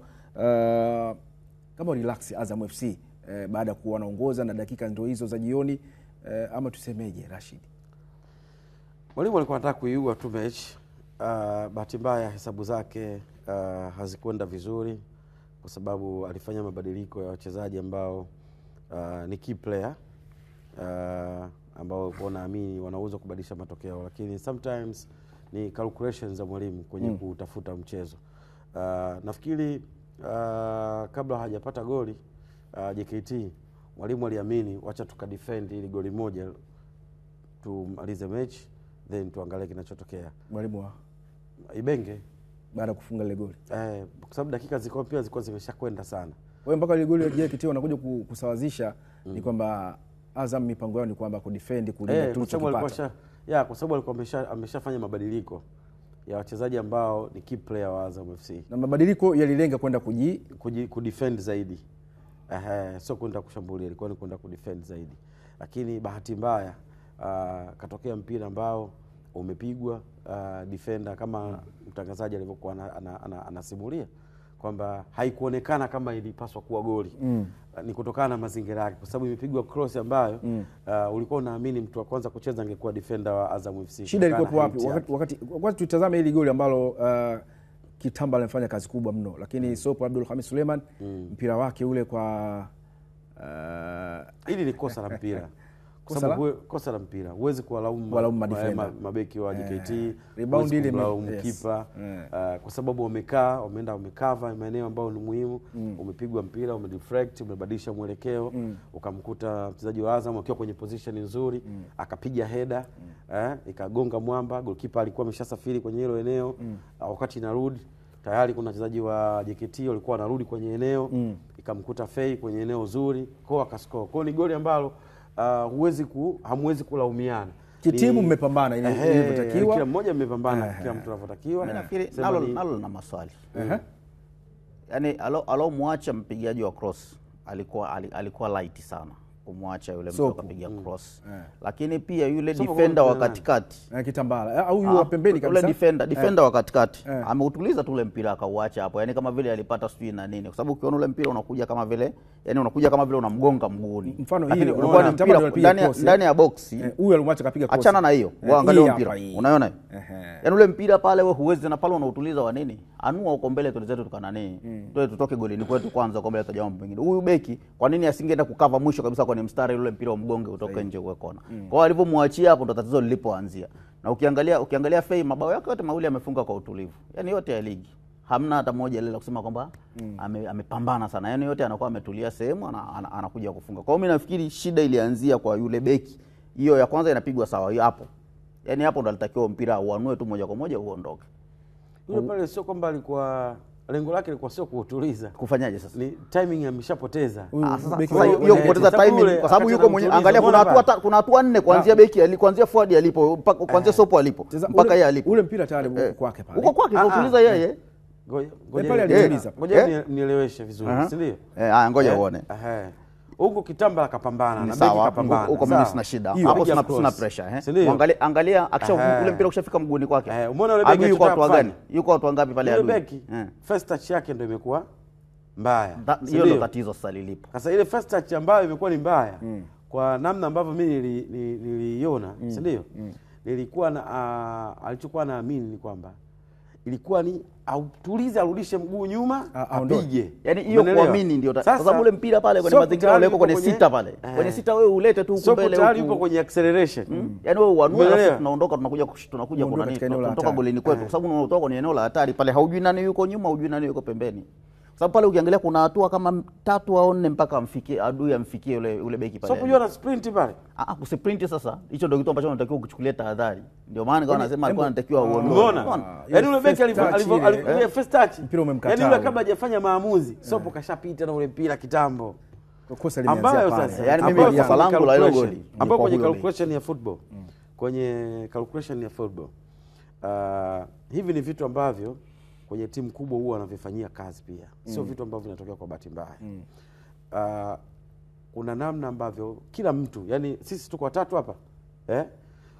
kama relax Azam FC baada ya kuwa wanaongoza na dakika ndio hizo za jioni, ama tusemeje Rashid? Mwalimu alikuwa anataka kuiua tu mechi. Bahati mbaya hesabu zake hazikwenda vizuri kwa sababu alifanya mabadiliko ya wachezaji ambao ni key player ambao naamini wanaweza kubadilisha matokeo, lakini sometimes ni calculations za mwalimu kwenye kutafuta mchezo. Nafikiri kabla hajapata goli JKT, mwalimu aliamini wacha tukadefend ili goli moja tumalize mechi then tuangalie kinachotokea. Mwalimu wa Ibenge baada kufunga ile goli. Kwa sababu dakika zilikuwa zimeshakwenda sana. Wewe mpaka ile goli ya JKT wanakuja kusawazisha ni kwamba Azam mipango yao ni kwamba kudefend kulinda tulichokipata. Kwa sababu alikuwa ameshafanya mabadiliko ya wachezaji ambao ni key player wa Azam FC. Na mabadiliko yalilenga kwenda kudefend zaidi. Sio kwenda kushambulia, ilikuwa ni kwenda kudefend zaidi. Lakini bahati mbaya katokea mpira ambao umepigwa defender kama mtangazaji alivyokuwa anasimulia kwamba haikuonekana kama ilipaswa kuwa goli. Ni kutokana na mazingira yake kwa sababu imepigwa cross ambayo ulikuwa unaamini mtu wa kwanza kucheza angekuwa defender wa Azam FC. Shida ilikuwa wapi? Wakati tutazame hili goli ambalo Kitamba alimfanya kazi kubwa mno, lakini Sopo Abdul Hamis Suleiman mpira wake ule kwa hili ni kosa la mpira. Kosa la mpira. Huwezi kuwalaumu mabeki wa JKT, rebound ile kipa kwa sababu wameenda wamekava maeneo ambayo ni muhimu. Umepigwa mpira, umedeflect, umebadilisha mwelekeo, ukamkuta mchezaji wa Azam akiwa kwenye position nzuri, akapiga header, ikagonga mwamba. Goalkeeper alikuwa ameshasafiri kwenye hilo eneo, wakati inarudi tayari kuna wachezaji wa JKT walikuwa wanarudi kwenye eneo, ikamkuta Fei kwenye eneo zuri, kwa akascore. Kwa ni goli ambalo hamwezi kulaumiana. Kitimu mmepambana ilivyotakiwa. Kila mmoja mmepambana kila mtu anavyotakiwa. Mimi nafikiri nalo na maswali. Yaani alomwacha mpigaji wa cross alikuwa light sana kumwacha yule mtu akapiga cross. Lakini pia yule defender wa katikati Kitambala au yule wa pembeni kabisa. Yule defender wa katikati ameutuliza tu ule mpira akauacha hapo. Yaani kama vile alipata sijui na nini. Kwa sababu ukiona ule mpira unakuja kama vile unamgonga mguuni. Mfano hii ndani ya box. Huyu alimwacha kapiga cross. Achana na hiyo. Angalia mpira. Unaona hiyo? Yaani ule mpira pale wewe huwezi na pale unautuliza wa nini? Anua uko mbele tulizetu tukana nini? Tutoke golini kwetu kwanza kwa mbele ya jambo mengine. Huyu beki kwa nini asingeenda kukava mwisho kabisa kwa ni mstari ule mpira wa mgonge utoke nje uwe kona. Kwa alivyomwachia hapo ndo tatizo lilipoanzia. Na ukiangalia Fei mabao yake yote mawili amefunga kwa utulivu. Yaani yote ya ligi. Hamna hata moja ile la kusema kwamba amepambana sana. Yaani yote anakuwa ametulia sehemu anakuja kufunga. Kwa hiyo mimi nafikiri shida ilianzia kwa yule beki. Hiyo ya kwanza inapigwa sawa hiyo hapo. Yaani hapo ndo alitakiwa mpira uanue tu moja kwa moja uondoke. Yule pale sio kwamba alikuwa lengo lake lilikuwa sio kuutuliza. Kufanyaje sasa? Ni timing ameshapoteza. Sasa hiyo kupoteza timing kwa sababu yuko mwenye angalia kuna hatua 4 kuanzia beki kuanzia forward alipo kuanzia Sopo alipo mpaka yeye alipo. Ule mpira tayari uko kwake pale. Uko kwake kuutuliza yeye. Ngoja nieleweshe vizuri, si ndio? Ngoja uone. Huko Kitamba akapambana na beki kapambana. Huko mimi sina shida. Hapo sina pressure Angalia ule mpira ukishafika mguuni kwake. Umeona yule beki yuko watu gani? Yuko watu wangapi pale adui? Yule beki first touch yake ndio imekuwa mbaya. Hiyo ndio tatizo sasa lilipo. Sasa ile first touch ambayo imekuwa ni mbaya kwa namna ambavyo mimi niliiona, si ndio? Nilikuwa alichokuwa naamini ni kwamba ilikuwa ni autulize arudishe mguu nyuma apige. Yaani hiyo kuamini ndio kwa sababu ule mpira pale kwenye mazingira ule uko kwenye sita pale. Kwenye sita wewe ulete tu huko mbele huko. Tayari yupo kwenye acceleration. Yaani wewe uanue alafu tunaondoka tunakuja kuna nini? Tunatoka golini kwetu kwa sababu unatoka kwenye eneo la hatari pale haujui nani yuko nyuma, hujui nani yuko pembeni. Sababu pale ukiangalia kuna hatua kama 3 au 4 mpaka adui amfikie ule beki pale. Sio kujua na sprint pale. Kusprint sasa. Hicho ndio kitu ambacho unatakiwa kuchukulia tahadhari. Ndio maana kwa anasema alikuwa anatakiwa uondoe. Unaona? Yaani ule beki alivyo first touch. Yaani yule kabla hajafanya maamuzi, Sopo kashapita na ule mpira kitambo. Kosa limeanzia pale. Yaani mimi kosa langu la ile goli. Ambapo kwenye calculation ya football. Kwenye calculation ya football. Hivi ni vitu ambavyo kwenye timu kubwa huwa wanavifanyia kazi pia. Sio vitu ambavyo vinatokea kwa bahati mbaya. Kuna namna ambavyo kila mtu, yani sisi tuko watatu hapa.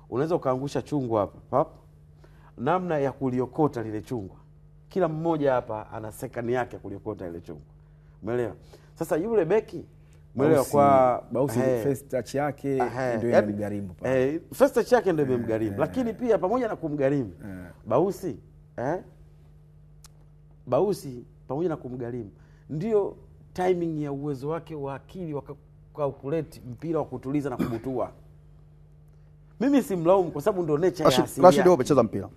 Unaweza ukaangusha chungwa hapa. Namna ya kuliokota lile chungwa. Kila mmoja hapa ana second yake kuliokota ile chungwa. Umeelewa? Sasa yule beki Mwelewa kwa Bausi first touch yake ndio inamgharimu pale. First touch yake ndio imemgharimu. Lakini pia pamoja na kumgharimu Bausi Bausi pamoja na kumgharimu ndio timing ya uwezo wake wa akili wa calculate mpira wa kutuliza na kubutua. Mimi simlaumu kwa sababu ndio nature ya asili. Rashid, umecheza mpira.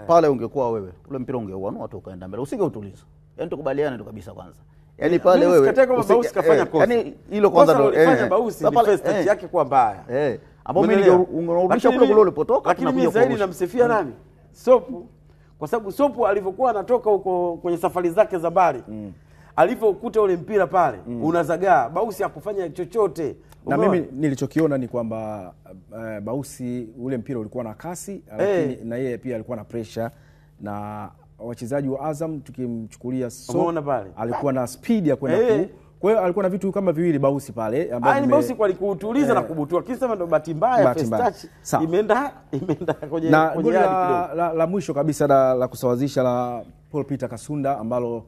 Pale ungekuwa wewe, ule mpira ungeuanua tu ukaenda mbele. Usingeutuliza. Yaani tukubaliane tu kabisa kwanza. Yaani pale wewe Bausi kafanya kosa. Yaani hilo kwanza ndio Bausi ni first touch yake kwa mbaya. Ambao mimi ungerudisha kule ulipotoka. Lakini mimi zaidi namsifia nani? Sopu. Kwa sababu Sopu alivyokuwa anatoka huko kwenye safari zake za mbali. Alivyokuta ule mpira pale unazagaa, Bausi hakufanya chochote. Na mimi nilichokiona ni kwamba Bausi ule mpira ulikuwa na kasi, lakini na yeye pia alikuwa na pressure, na wachezaji wa Azam tukimchukulia alikuwa na speed ya kwenda kwa hiyo alikuwa na vitu kama viwili Bausi pale ambao Bausi kwa alikuutuliza na kubutua. Kisema ndo bahati mbaya first touch imeenda kwenye la mwisho kabisa la kusawazisha la Paul Peter Kasunda ambalo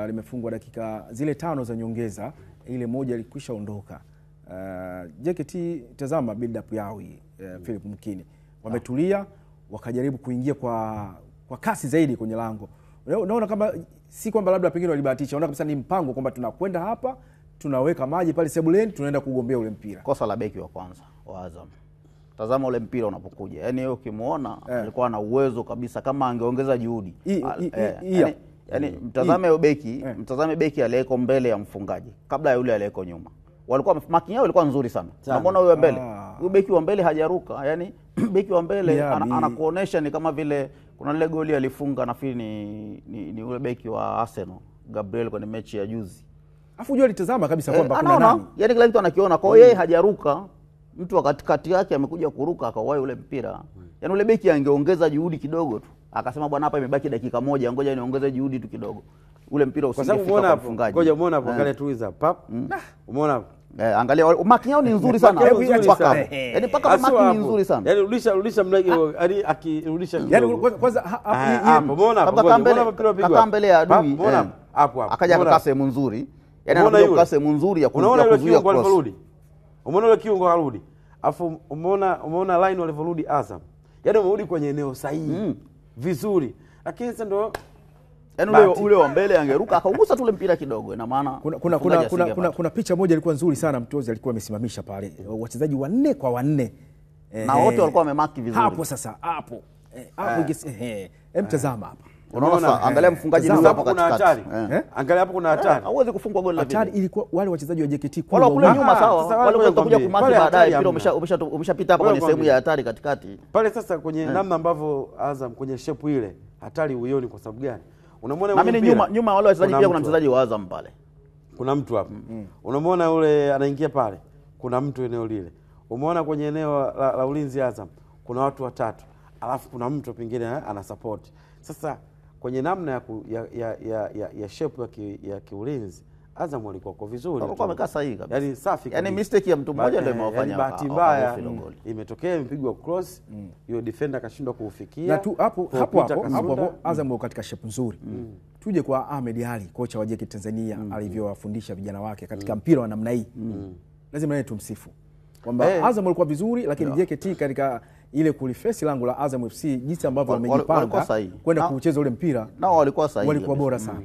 limefungwa dakika zile 5 za nyongeza, ile moja ilikwisha ondoka. JKT tazama build up yao hii, Philip Mkini wametulia wakajaribu kuingia kwa kasi zaidi kwenye lango. Unaona kama si kwamba labda pengine walibahatisha, unaona kabisa ni mpango kwamba tunakwenda hapa, tunaweka maji pale sebuleni, tunaenda kugombea ule mpira. Kosa la beki wa kwanza wa Azam. Tazama ule mpira unapokuja. Yaani yeye ukimuona alikuwa na uwezo kabisa kama angeongeza juhudi. Yaani mtazame beki, mtazame beki aliyeko mbele ya mfungaji kabla ya yule aliyeko nyuma. Walikuwa marking yao ilikuwa nzuri sana. Unaona huyo mbele. Huyo beki wa mbele hajaruka. Yaani beki wa mbele anakuonesha ni kama vile kuna ile goli alifunga nafikiri ni ule beki wa Arsenal, Gabriel, kwenye mechi ya juzi. Afu unajua alitazama kabisa kwamba kuna nani. Yaani kila mtu anakiona kwa yeye hajaruka. Mtu wa katikati yake amekuja kuruka akawahi ule mpira. Yaani ule beki angeongeza juhudi kidogo tu. Akasema bwana, hapa imebaki dakika moja, ngoja niongeze juhudi tu kidogo. Ule mpira usingefika kwa mfungaji. Ngoja umeona hapo, angalia tu hizo pap. Umeona hapo? Angalia marking yao ni nzuri sana. Yaani paka marking ni nzuri sana. Yaani rudisha mlagi, yaani akirudisha. Yaani kwanza hapo umeona hapo, umeona mpira pigwa. Kaka mbele ya adui. Umeona hapo akaja akakaa sehemu nzuri. Yaani anakuja sehemu nzuri ya kuzuia cross. Umeona ile kiungo arudi. Afu umeona line walivyorudi Azam. Yaani wamerudi kwenye eneo sahihi. Vizuri. Lakini sasa ndo yaani ule wa mbele angeruka akaugusa tu ule mpira kidogo, ina maana kuna picha moja ilikuwa nzuri sana, Mtozi alikuwa amesimamisha pale wachezaji 4 kwa 4 na wote walikuwa wamemaki vizuri hapo. Sasa hapo mtazama hapa, unaona sasa, angalia mfungaji huyu hapo katikati. Angalia hapo kuna hatari, hauwezi kufungwa goli la vile. Hatari ilikuwa wale wachezaji wa JKT wale kule nyuma, sawa, wale watakuja kumaki baadaye, mpira umeshapita hapo kwenye sehemu ya hatari katikati pale. Sasa kwenye namna ambavyo Azam kwenye shape ile hatari uioni. Kwa sababu gani? Unamwona mimi nyuma wale wachezaji pia kuna mchezaji wa Azam pale, kuna mtu hapo unamwona yule anaingia pale, kuna mtu eneo lile. Umeona kwenye eneo la ulinzi Azam kuna watu watatu, alafu kuna mtu pengine ana support. Sasa kwenye namna ya shape ya kiulinzi Azam walikuwa kwa vizuri, walikuwa wamekaa sahihi kabisa, yani safi, yani mistake ya mtu mmoja ndio imewafanya bahati mbaya imetokea, imepigwa cross, hiyo defender akashindwa kuufikia. Na tu hapo Azam katika shape nzuri. Tuje kwa Ahmed Ali, kocha wa JKT Tanzania, alivyowafundisha vijana wake katika mpira wa namna hii. Lazima naye tumsifu kwamba Azam walikuwa vizuri, lakini JKT katika ile kulifesi langu la Azam FC jinsi ambavyo wamejipanga kwenda kucheza ule mpira, nao walikuwa sahihi, walikuwa bora sana.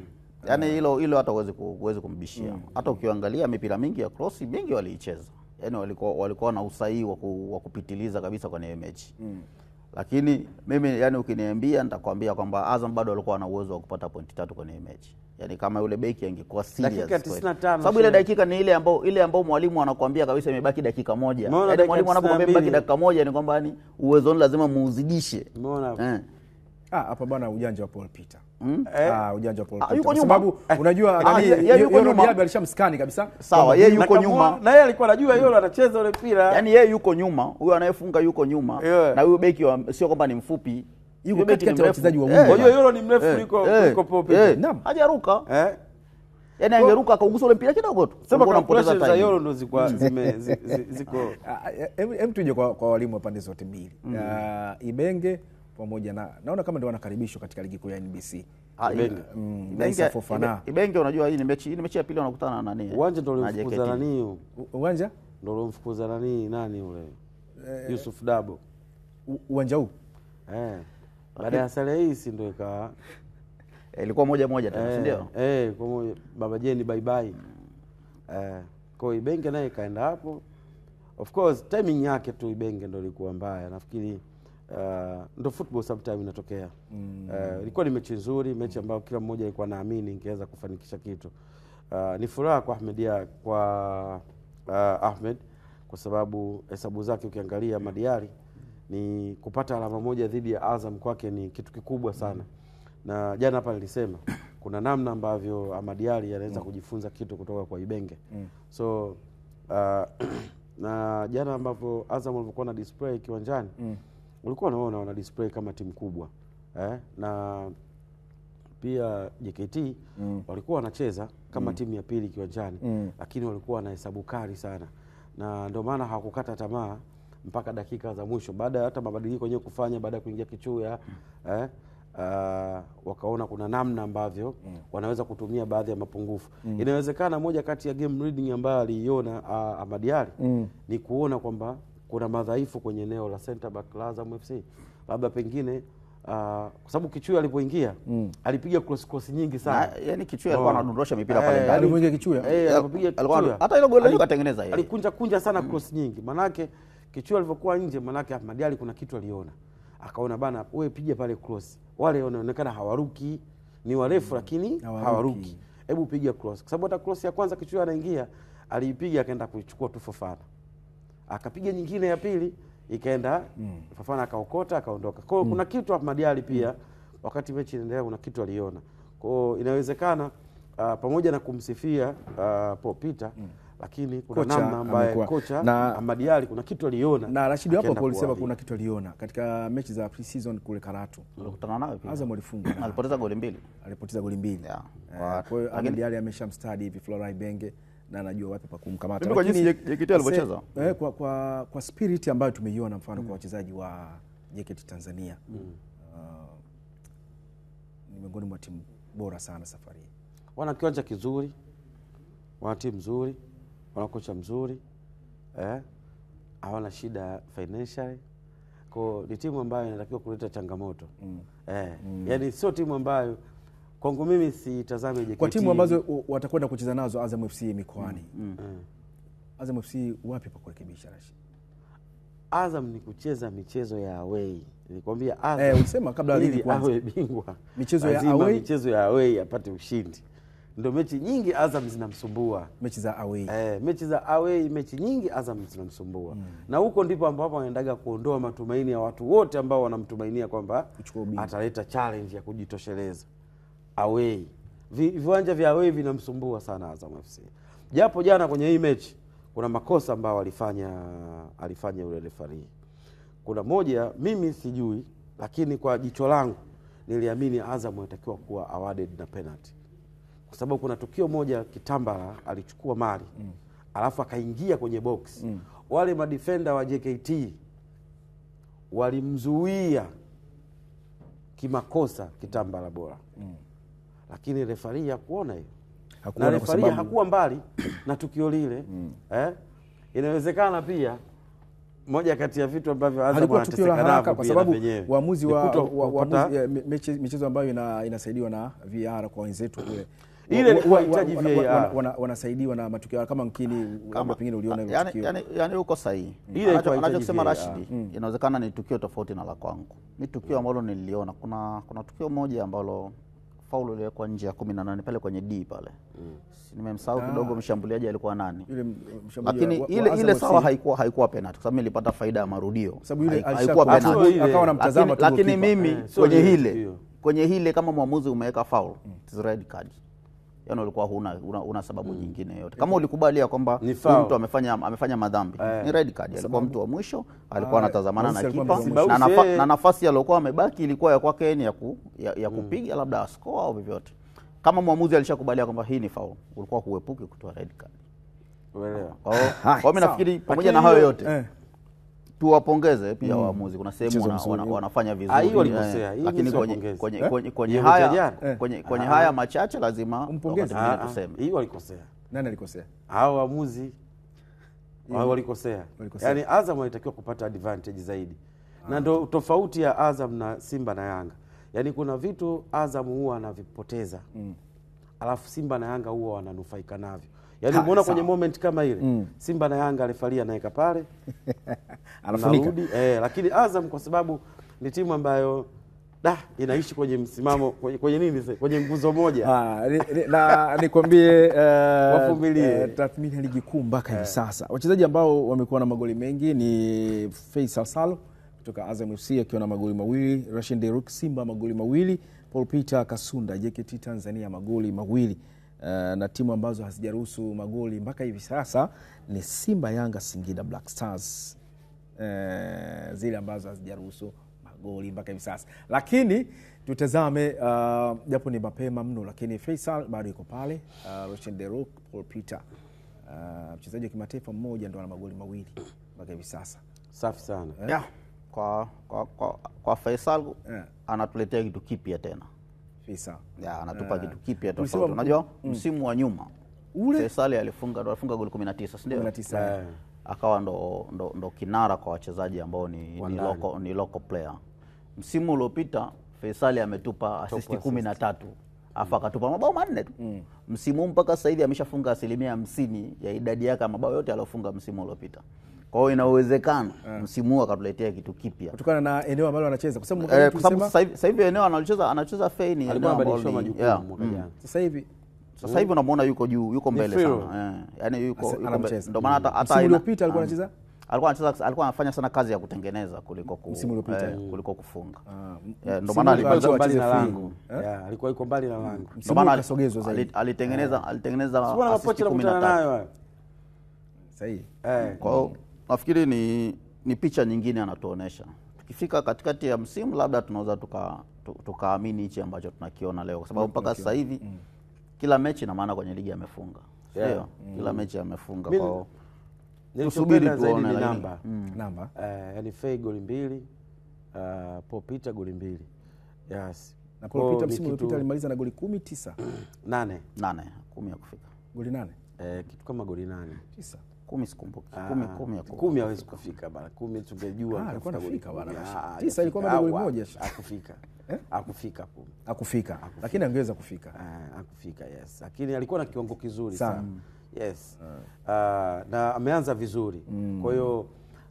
Yaani hilo hata uweze kumbishia. Hata ukiangalia mipira mingi ya cross mingi waliicheza. Yaani walikuwa na usahihi wa kupitiliza kabisa kwenye mechi. Lakini mimi yani ukiniambia nitakwambia kwamba Azam bado walikuwa na uwezo wa kupata pointi 3 kwenye mechi. Yaani kama yule beki angekuwa serious. Sababu ile dakika ni ile ambao mwalimu anakuambia kabisa imebaki dakika moja. Yaani mwalimu anapokuambia imebaki dakika moja ni kwamba yani uwezo lazima muuzidishe. Umeona? Hapa bwana ujanja wa Paul Peter. Ujanja wa Paul Peter. Yuko kwa sababu unajua yeye yuko nyuma, alishamskani kabisa. Sawa, yeye yuko nyuma. Na yeye alikuwa anajua yeye atacheza ule mpira. Yaani yeye yuko nyuma, huyo anayefunga yuko nyuma. Na huyo beki sio kwamba ni mfupi. Yuko katikati ya wachezaji wa Mungu. Kwa hiyo yule ni mrefu kuliko Paul Peter. Naam, hajaruka. Yaani angeruka akaugusa ule mpira kidogo tu. Sema unampoteza time. Za Yoro ndo ziko. Tuje kwa walimu wa pande zote mbili. Ibenge pamoja naona kama ndio wanakaribishwa katika ligi kuu ya NBC. Naisa Fofana. Ibenge unajua hii ni mechi ya pili wanakutana na nani? Uwanja ndio ulimfukuza nani? Uwanja? Ndio ulimfukuza nani ule? Yusuf Dabo. Uwanja huu? Baada ya sare hii si ndio ikawa ilikuwa 1-1 tena, si ndio? Kwa moja Baba Jeni bye bye. Kwa Ibenge naye kaenda hapo. Of course timing yake tu Ibenge ndio ilikuwa mbaya. Nafikiri ndio football sometimes inatokea. Ilikuwa ni mechi nzuri, mechi ambayo kila mmoja alikuwa naamini ingeweza kufanikisha kitu. Ni furaha kwa Ahmed kwa sababu hesabu zake ukiangalia Madiari ni kupata alama moja dhidi ya Azam kwake ni kitu kikubwa sana. Na jana hapa nilisema kuna namna ambavyo Madiari anaweza kujifunza kitu kutoka kwa Ibenge. So na jana ambapo Azam walikuwa na display kiwanjani ulikuwa unaona wana display kama timu kubwa. Na pia JKT walikuwa wanacheza kama timu ya pili kiwanjani, lakini walikuwa na hesabu kali sana. Na ndio maana hawakukata tamaa mpaka dakika za mwisho. Baada ya hata mabadiliko yenyewe kufanya baada ya kuingia Kichuya, wakaona kuna namna ambavyo wanaweza kutumia baadhi ya mapungufu. Inawezekana moja kati ya game reading ambayo aliiona Ahmad Ally ni kuona kwamba kuna madhaifu kwenye eneo la center back la Azam FC. Labda pengine kwa sababu Kichuya alipoingia alipiga cross nyingi sana. Yaani Kichuya alikuwa anadondosha mipira pale ndani. Alipoingia Kichuya. Alipopiga Kichuya. Hata ile goli alikatengeneza yeye. Alikunja sana cross nyingi. Manake Kichuya alipokuwa nje, manake Ahmad Ally kuna kitu aliona. Akaona bana wewe piga pale cross. Wale wanaonekana hawaruki, ni warefu lakini hawaruki. Hebu piga cross. Kwa sababu hata cross ya kwanza Kichuya anaingia, aliipiga akaenda kuichukua tu Fofana. Akapiga nyingine ya pili ikaenda Fofana akaokota akaondoka. Kwa hiyo kuna kitu Ahmad Ally pia wakati mechi inaendelea kuna kitu aliona. Kwa hiyo inawezekana pamoja na kumsifia Paul Peter lakini kuna namna ambaye kocha na Ahmad Ally kuna kitu aliona. Na Rashid hapo alisema kuna kitu aliona katika mechi za pre-season kule Karatu. Walikutana nayo pia. Azam alifunga. Alipoteza goli 2. Alipoteza goli 2. Kwa hiyo Ahmad Ally ameshamstudy hivi Florent Ibenge na anajua wapi pa kumkamata. Lakini kwa jinsi JKT alivyocheza kwa spirit ambayo tumeiona mfano kwa wachezaji wa JKT Tanzania ni miongoni mwa timu bora sana safari hii. Wana kiwanja kizuri, wana timu nzuri, wana kocha mzuri, hawana shida financially. Kwa ni timu ambayo inatakiwa kuleta changamoto. Yaani sio timu ambayo kwangu mimi sitazame JKT. Kwa timu ambazo watakwenda kucheza nazo Azam FC mikoani. Azam FC wapi pa kurekebisha Rashid? Azam ni kucheza michezo ya away. Nilikwambia Azam ulisema kabla ligi kwanza awe bingwa. Michezo ya away apate ushindi. Ndio mechi nyingi Azam zinamsumbua. Mechi za away. Mechi za away, mechi nyingi Azam zinamsumbua. Na huko ndipo ambapo wanaendaga kuondoa matumaini ya watu wote ambao wanamtumainia kwamba ataleta challenge ya kujitosheleza. Away. Viwanja vya away vinamsumbua sana Azam FC. Japo jana kwenye hii mechi kuna makosa ambayo alifanya yule referee. Kuna moja mimi sijui, lakini kwa jicho langu niliamini Azam inatakiwa kuwa awarded na penalty. Kwa sababu kuna tukio moja Kitambala alichukua mali alafu akaingia kwenye box. Wale madefender wa JKT walimzuia kimakosa Kitambala bora. Lakini referee hakuona hiyo. Na referee hakuwa mbali na tukio lile. Inawezekana pia moja kati ya vitu ambavyo Azam anateseka navyo kwa sababu waamuzi michezo ambayo inasaidiwa na VAR kwa wenzetu kule. Ile ilikuwa inahitaji VAR. Wanasaidiwa na matukio kama mkini kama pengine uliona ile tukio. Yani uko sahihi. Anachosema Rashid inawezekana ni tukio tofauti na la kwangu. Ni tukio ambalo niliona. Kuna tukio moja ambalo faulu ilikuwa nje ya 18 pale kwenye D pale. Nimemsahau kidogo mshambuliaji alikuwa nani. Lakini ile sawa haikuwa penalty kwa sababu nilipata faida ya marudio. Haikuwa penalty. Akawa anamtazama tu. Lakini mimi kwenye hile kama mwamuzi umeweka foul, it's red card. Yaani ulikuwa una sababu nyingine yote. Kama ulikubalia kwamba mtu amefanya madhambi, ni red card. Alikuwa mtu wa mwisho, alikuwa anatazamana na kipa na nafasi aliyokuwa amebaki ilikuwa ya kwake ni ya kupiga labda ascore au vyovyote. Kama mwamuzi alishakubalia kwamba hii ni foul, ulikuwa huepuki kutoa red card. Umeelewa? Kwa mimi nafikiri pamoja na hayo yote tuwapongeze pia waamuzi. Kuna sehemu wanafanya vizuri. Hii walikosea. Lakini kwenye haya machache lazima tuseme. Hii walikosea. Nani alikosea? Hao waamuzi wao walikosea. Yaani Azam walitakiwa kupata advantage zaidi. Na ndo tofauti ya Azam na Simba na Yanga. Yaani kuna vitu Azam huwa anavipoteza. Alafu Simba na Yanga huwa wananufaika navyo. Yaani umeona kwenye moment kama ile Simba na Yanga refaria anaweka pale anafunika. Lakini Azam kwa sababu ni timu ambayo inaishi kwenye msimamo kwenye nini sasa? Kwenye nguzo moja. Na nikwambie wavumilie tathmini ya ligi kuu mpaka hivi sasa. Wachezaji ambao wamekuwa na magoli mengi ni Faisal Salo kutoka Azam FC akiwa na magoli mawili, Rashid Deruk Simba magoli mawili, Paul Peter Kasunda JKT Tanzania magoli mawili. Na timu ambazo hazijaruhusu magoli mpaka hivi sasa ni Simba, Yanga, Singida Black Stars. Zile ambazo hazijaruhusu magoli mpaka hivi sasa. Lakini tutazame japo ni mapema mno, lakini Faisal bado yuko pale, Rashid Deruk, Paul Peter. Mchezaji wa kimataifa mmoja ndo ana magoli mawili mpaka hivi sasa. Safi sana. Kwa Faisal anatuletea kitu kipya tena. Faisal anatupa kitu kipya tofauti. Unajua msimu wa nyuma Faisal alifunga goli 19, si ndio? 19. Akawa ndo kinara kwa wachezaji ambao ni local player. Msimu uliopita Faisal ametupa assist 13. Afa akatupa mabao 4 tu. Msimu mpaka sasa hivi ameshafunga 50% ya idadi yake ya mabao yote aliyofunga msimu uliopita. Kwa hiyo ina uwezekano msimu huu akatuletea kitu kipya. Kutokana na eneo ambalo anacheza. Kwa sababu sasa hivi eneo anacheza Feini sasa hivi. Sasa hivi unamuona yuko juu, yuko mbele sana. Yaani yuko ndio maana hata msimu uliopita alikuwa anacheza? Alikuwa anafanya sana kazi ya kutengeneza kuliko kuliko kufunga. Ndio maana alikuwa mbali na lango. Alikuwa yuko mbali na lango. Ndio maana akasogezwa zaidi. Alitengeneza assist 13. Sahihi. Kwa hiyo nafikiri ni picha nyingine anatuonesha. Tukifika katikati ya msimu labda tunaweza tukaamini hichi ambacho tunakiona leo, kwa sababu mpaka sasa hivi kila mechi na maana kwenye ligi amefunga. Sio? Kila mechi amefunga. Kwa hiyo tusubiri tuone namba. Yaani Fei goli 2, Paul Peter goli 2. Yes. Na Paul Peter msimu uliopita alimaliza na goli 19. 8 10 ya kufika. Goli 8. Kitu kama goli 8. 9. 10 sikumbuki. 10 hawezi kufika bana. 10 tungejua alikuwa anafika bana. 9 ilikuwa bado goli moja. Akufika. Akufika. Lakini angeweza kufika. Akufika, yes. Lakini alikuwa na kiwango kizuri sana. Yes. Na ameanza vizuri. Kwa hiyo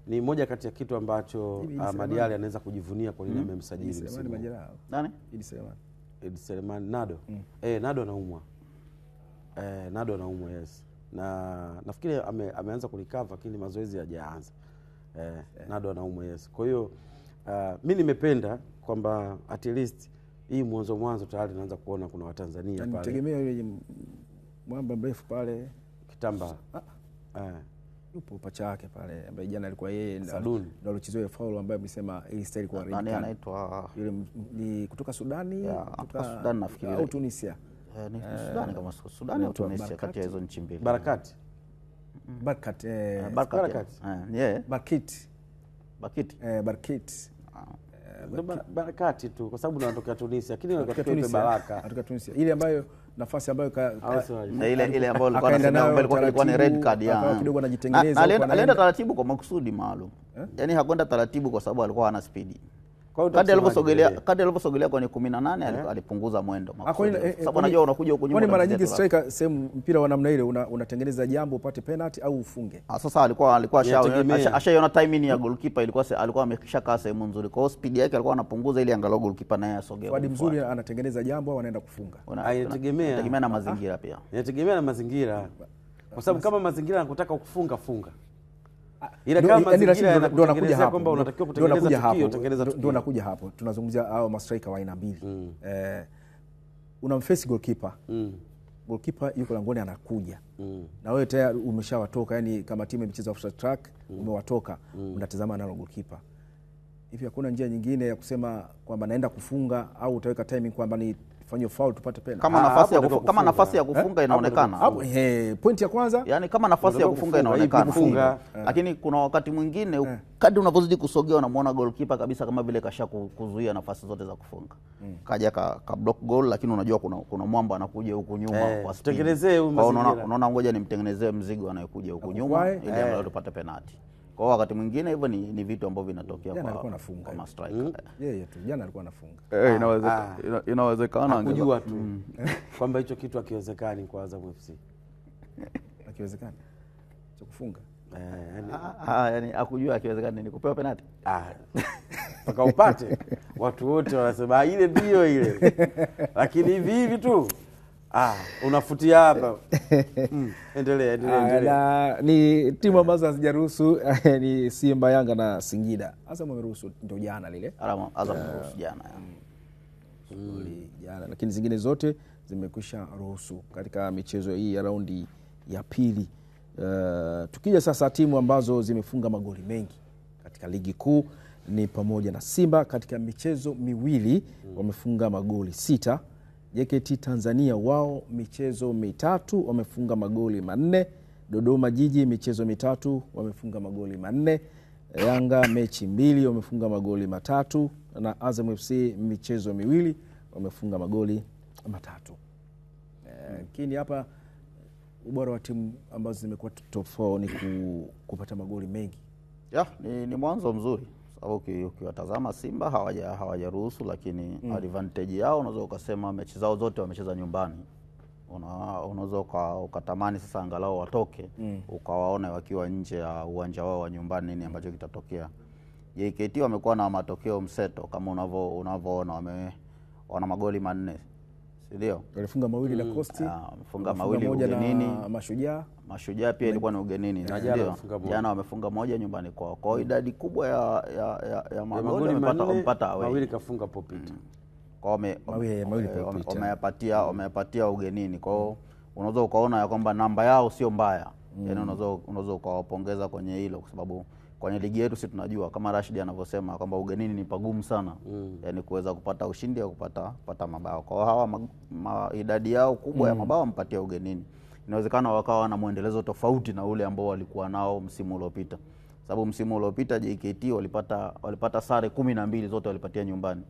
ni moja kati ya kitu ambacho Madiali anaweza kujivunia kwa nini amemsajili. Nani? Idi Seleman Nado. Nado anaumwa. Nado anaumwa, yes. Na nafikiri ameanza kurecover lakini mazoezi hajaanza. Nado anaumwa, yes. Kwa hiyo mimi nimependa kwamba at least hii mwanzo tayari naanza kuona kuna Watanzania pale. Nitegemea yule mwamba mrefu pale Kitamba. Yupo pacha yake pale ambaye jana alikuwa yeye Saduni ndio alichezea faulu ambaye amesema ili style kwa red card. Nani anaitwa? Yule ni kutoka Sudani, kutoka Sudan nafikiri. Au Tunisia. Ni Sudan kama Sudan au Tunisia, kati ya hizo nchi mbili. Barakat. Barkat. Barakati tu kwa sababu anatokea Tunisia, lakini anatokea Baraka. Anatokea Tunisia. Ile ambayo nafasi ambayo ile ambayo ilikuwa ni red card kidogo anajitengeneza. Alienda taratibu kwa makusudi maalum. Yaani hakwenda taratibu kwa sababu alikuwa hana speed. Kadri aliposogelea kwenye 18 alipunguza mwendo. Sababu unajua unakuja huko nyuma. Kwani mara nyingi striker sehemu mpira wa namna ile unatengeneza jambo upate penalty au ufunge. Sasa alikuwa ashaiona timing ya goalkeeper alikuwa ameshakaa sehemu nzuri. Kwa hiyo speed yake alikuwa anapunguza ili angalau goalkeeper naye asogee. Wadi mzuri anatengeneza jambo au anaenda kufunga. Inategemea na mazingira pia. Inategemea na mazingira. Kwa sababu kama mazingira yanakutaka kufunga funga. Ila kama mazingira ndio nakuja hapo kwamba unatakiwa kutengeneza tukio, tengeneza tukio. Ndio nakuja hapo. Tunazungumzia hao mastriker wa aina mbili. Unamface goalkeeper. Goalkeeper yuko langoni anakuja. Na wewe tayari umeshawatoka, yani kama timu imecheza off track, umewatoka, unatazama nalo goalkeeper. Hivi hakuna njia nyingine ya kusema kwamba naenda kufunga au utaweka timing kwamba ni fanywe foul tupate penalty? Kama nafasi ya kufunga inaonekana. Point ya kwanza, yani kama nafasi ya kufunga inaonekana. Lakini kuna wakati mwingine kadri unavyozidi kusogea unamuona goalkeeper kabisa kama vile kasha kuzuia nafasi zote za kufunga. Kaja ka block goal, lakini unajua kuna mwamba anakuja huku nyuma kwa speed. Tengenezee unaona ngoja nimtengenezee mzigo anayekuja huku nyuma ili angalau tupate penalty. Kwa wakati mwingine hivyo ni vitu ambavyo vinatokea kwa ma striker. Yeye tu jana alikuwa anafunga. Inawezekana angejua tu kwamba hicho kitu hakiwezekani kwa Azam FC. Hakiwezekani cha kufunga. Yani akujua akiwezekana ni kupewa penalty. Paka upate. Watu wote wanasema ile ndio ile. Lakini hivi tu unafutia hapa. Endelea. Ni timu ambazo hazijaruhusu ni Simba, Yanga na Singida. Azam ameruhusu ndio jana lile. Azam ameruhusu jana. Jana, lakini zingine zote zimekwisha ruhusu katika michezo hii ya raundi ya pili. Tukija sasa timu ambazo zimefunga magoli mengi katika ligi kuu ni pamoja na Simba katika michezo miwili wamefunga magoli 6. JKT Tanzania wao michezo mitatu wamefunga magoli 4. Dodoma Jiji michezo mitatu wamefunga magoli 4. Yanga mechi 2 wamefunga magoli 3 na Azam FC michezo miwili wamefunga magoli 3. Lakini hapa ubora wa timu ambazo zimekuwa top 4 ni kupata magoli mengi. Ni mwanzo mzuri. Sababu ukiwatazama Simba hawajaruhusu, lakini advantage yao unaweza ukasema mechi zao zote wamecheza nyumbani. Unaweza ukatamani sasa angalau watoke ukawaone wakiwa nje ya uwanja wao wa nyumbani nini ambacho kitatokea. JKT wamekuwa na matokeo mseto kama unavyoona, wana magoli 4. Ndio. Walifunga mawili na Coast, wamefunga mawili ugenini. Mashujaa pia ilikuwa ni ugenini. Jana wamefunga moja nyumbani kwao. Kwa idadi kubwa ya magoli wamepata away. Mawili kafunga Popita. Kwa wameyapatia ugenini. Kwa unaweza ukaona ya kwamba namba yao sio mbaya. Yaani unaweza ukawapongeza kwenye hilo kwa sababu kwenye ligi yetu sisi tunajua kama Rashid anavyosema kwamba ugenini ni pagumu sana. Yaani kuweza kupata ushindi au kupata mabao. Kwa hawa idadi yao kubwa ya mabao wampatia ugenini. Inawezekana wakawa na muendelezo tofauti na ule ambao walikuwa nao msimu uliopita. Sababu msimu uliopita JKT walipata sare 12 zote walipatia nyumbani.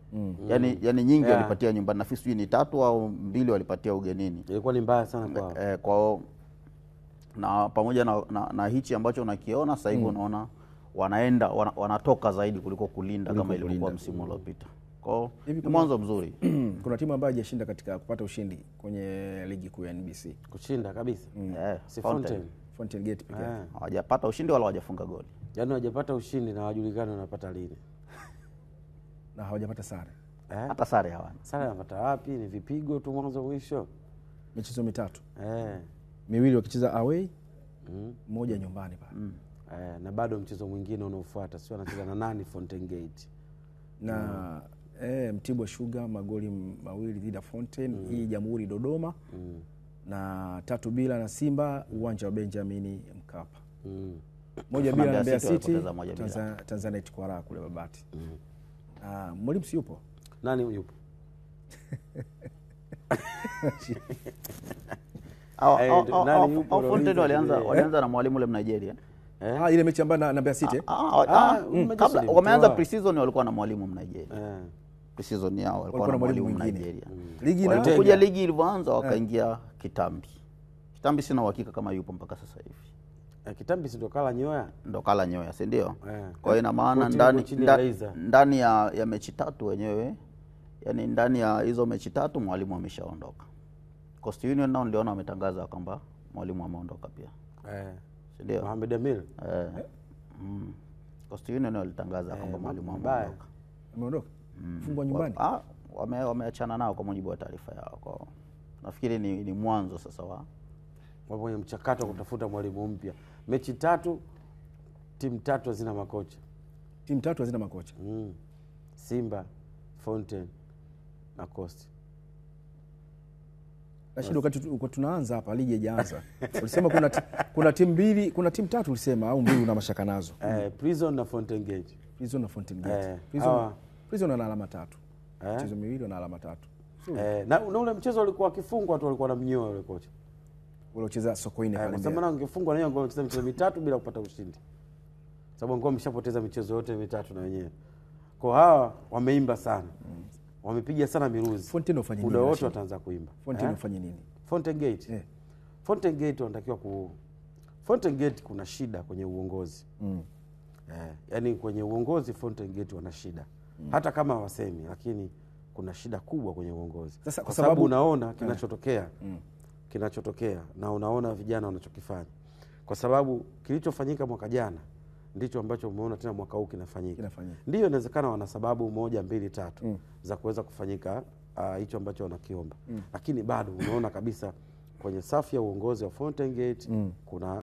Yaani nyingi walipatia nyumbani, na sijui ni 3 au 2 walipatia ugenini. Ilikuwa ni mbaya sana kwao. Na pamoja na hichi ambacho unakiona sasa hivi unaona wanatoka zaidi kuliko kulinda kama ilivyokuwa msimu uliopita. Kwa ni mwanzo mzuri. Kuna timu ambayo haijashinda katika kupata ushindi kwenye ligi kuu ya NBC. Kushinda kabisa. Si Fountain Gate pekee. Hawajapata ushindi wala hawajafunga goli. Yaani hawajapata ushindi na hawajulikani wanapata lini. Na hawajapata sare. Hata sare hawana. Sare wanapata wapi? Ni vipigo tu mwanzo mwisho. Michezo mitatu. Miwili wakicheza away, moja nyumbani pale. Na bado mchezo mwingine unaofuata sio anacheza na nani? Fountain Gate. Na Mtibwa Sugar magoli 2 dhidi ya Fountain, hii Jamhuri Dodoma. Na 3-0 na Simba uwanja wa Benjamin Mkapa. 1-0 na Mbeya City Tanzanite kwa raha kule Babati. Mwalimu si yupo? Nani yupo? Fountain walianza na mwalimu ule Mnigeria. Ile mechi ambayo na Mbeya City. Kabla wameanza pre-season walikuwa na mwalimu Mnigeria. Pre-season yao walikuwa na mwalimu Mnigeria. Ligi inakuja ligi ilivyoanza wakaingia Kitambi. Kitambi sina uhakika kama yupo mpaka sasa hivi. Kitambi si ndo kala nyoya, si ndio? Kwa hiyo ina maana ndani ya mechi 3 wenyewe, yani ndani ya hizo mechi 3 mwalimu ameshaondoka. Coast Union nao niliona wametangaza kwamba mwalimu ameondoka pia. Ndio. Mohamed Amir. Coast Union walitangaza kwamba mwalimu ameondoka. Fungwa nyumbani. Wameachana nao kwa mujibu wa taarifa yao. Kwa nafikiri ni mwanzo sasa wapo kwenye mchakato kutafuta mwalimu mpya. Mechi 3, timu 3 hazina makocha. Timu 3 hazina makocha. Simba, Fountain na Coast. Rashid, wakati tunaanza hapa ligi haijaanza. Ulisema kuna timu 2, kuna timu 3 ulisema au 2 una mashaka nazo. Prison na Fountain Gate. Prison na Fountain Gate. Prison wana alama 3. Michezo miwili na alama 3. Na ule mchezo ulikuwa akifungwa tu walikuwa wanamnyoa yule kocha. Ule ucheza Sokoine pale. Kwa sababu angefungwa na yeye angecheza michezo mitatu bila kupata ushindi. Sababu angekuwa ameshapoteza michezo yote mitatu na wenyewe. Kwa hawa wameimba sana. Wamepiga sana miruzi. Fountain ufanye nini? Muda wote wataanza kuimba. Fountain ufanye nini? Fountain Gate. Fountain Gate wanatakiwa Fountain Gate kuna shida kwenye uongozi. Yaani kwenye uongozi Fountain Gate wana shida. Hata kama wasemi lakini kuna shida kubwa kwenye uongozi. Sasa kwa sababu unaona kinachotokea na unaona vijana wanachokifanya. Kwa sababu kilichofanyika mwaka jana ndicho ambacho umeona tena mwaka huu kinafanyika. Ndio inawezekana wana sababu 1, 2, 3 za kuweza kufanyika hicho ambacho wanakiomba. Lakini bado unaona kabisa kwenye safu ya uongozi wa Fountain Gate kuna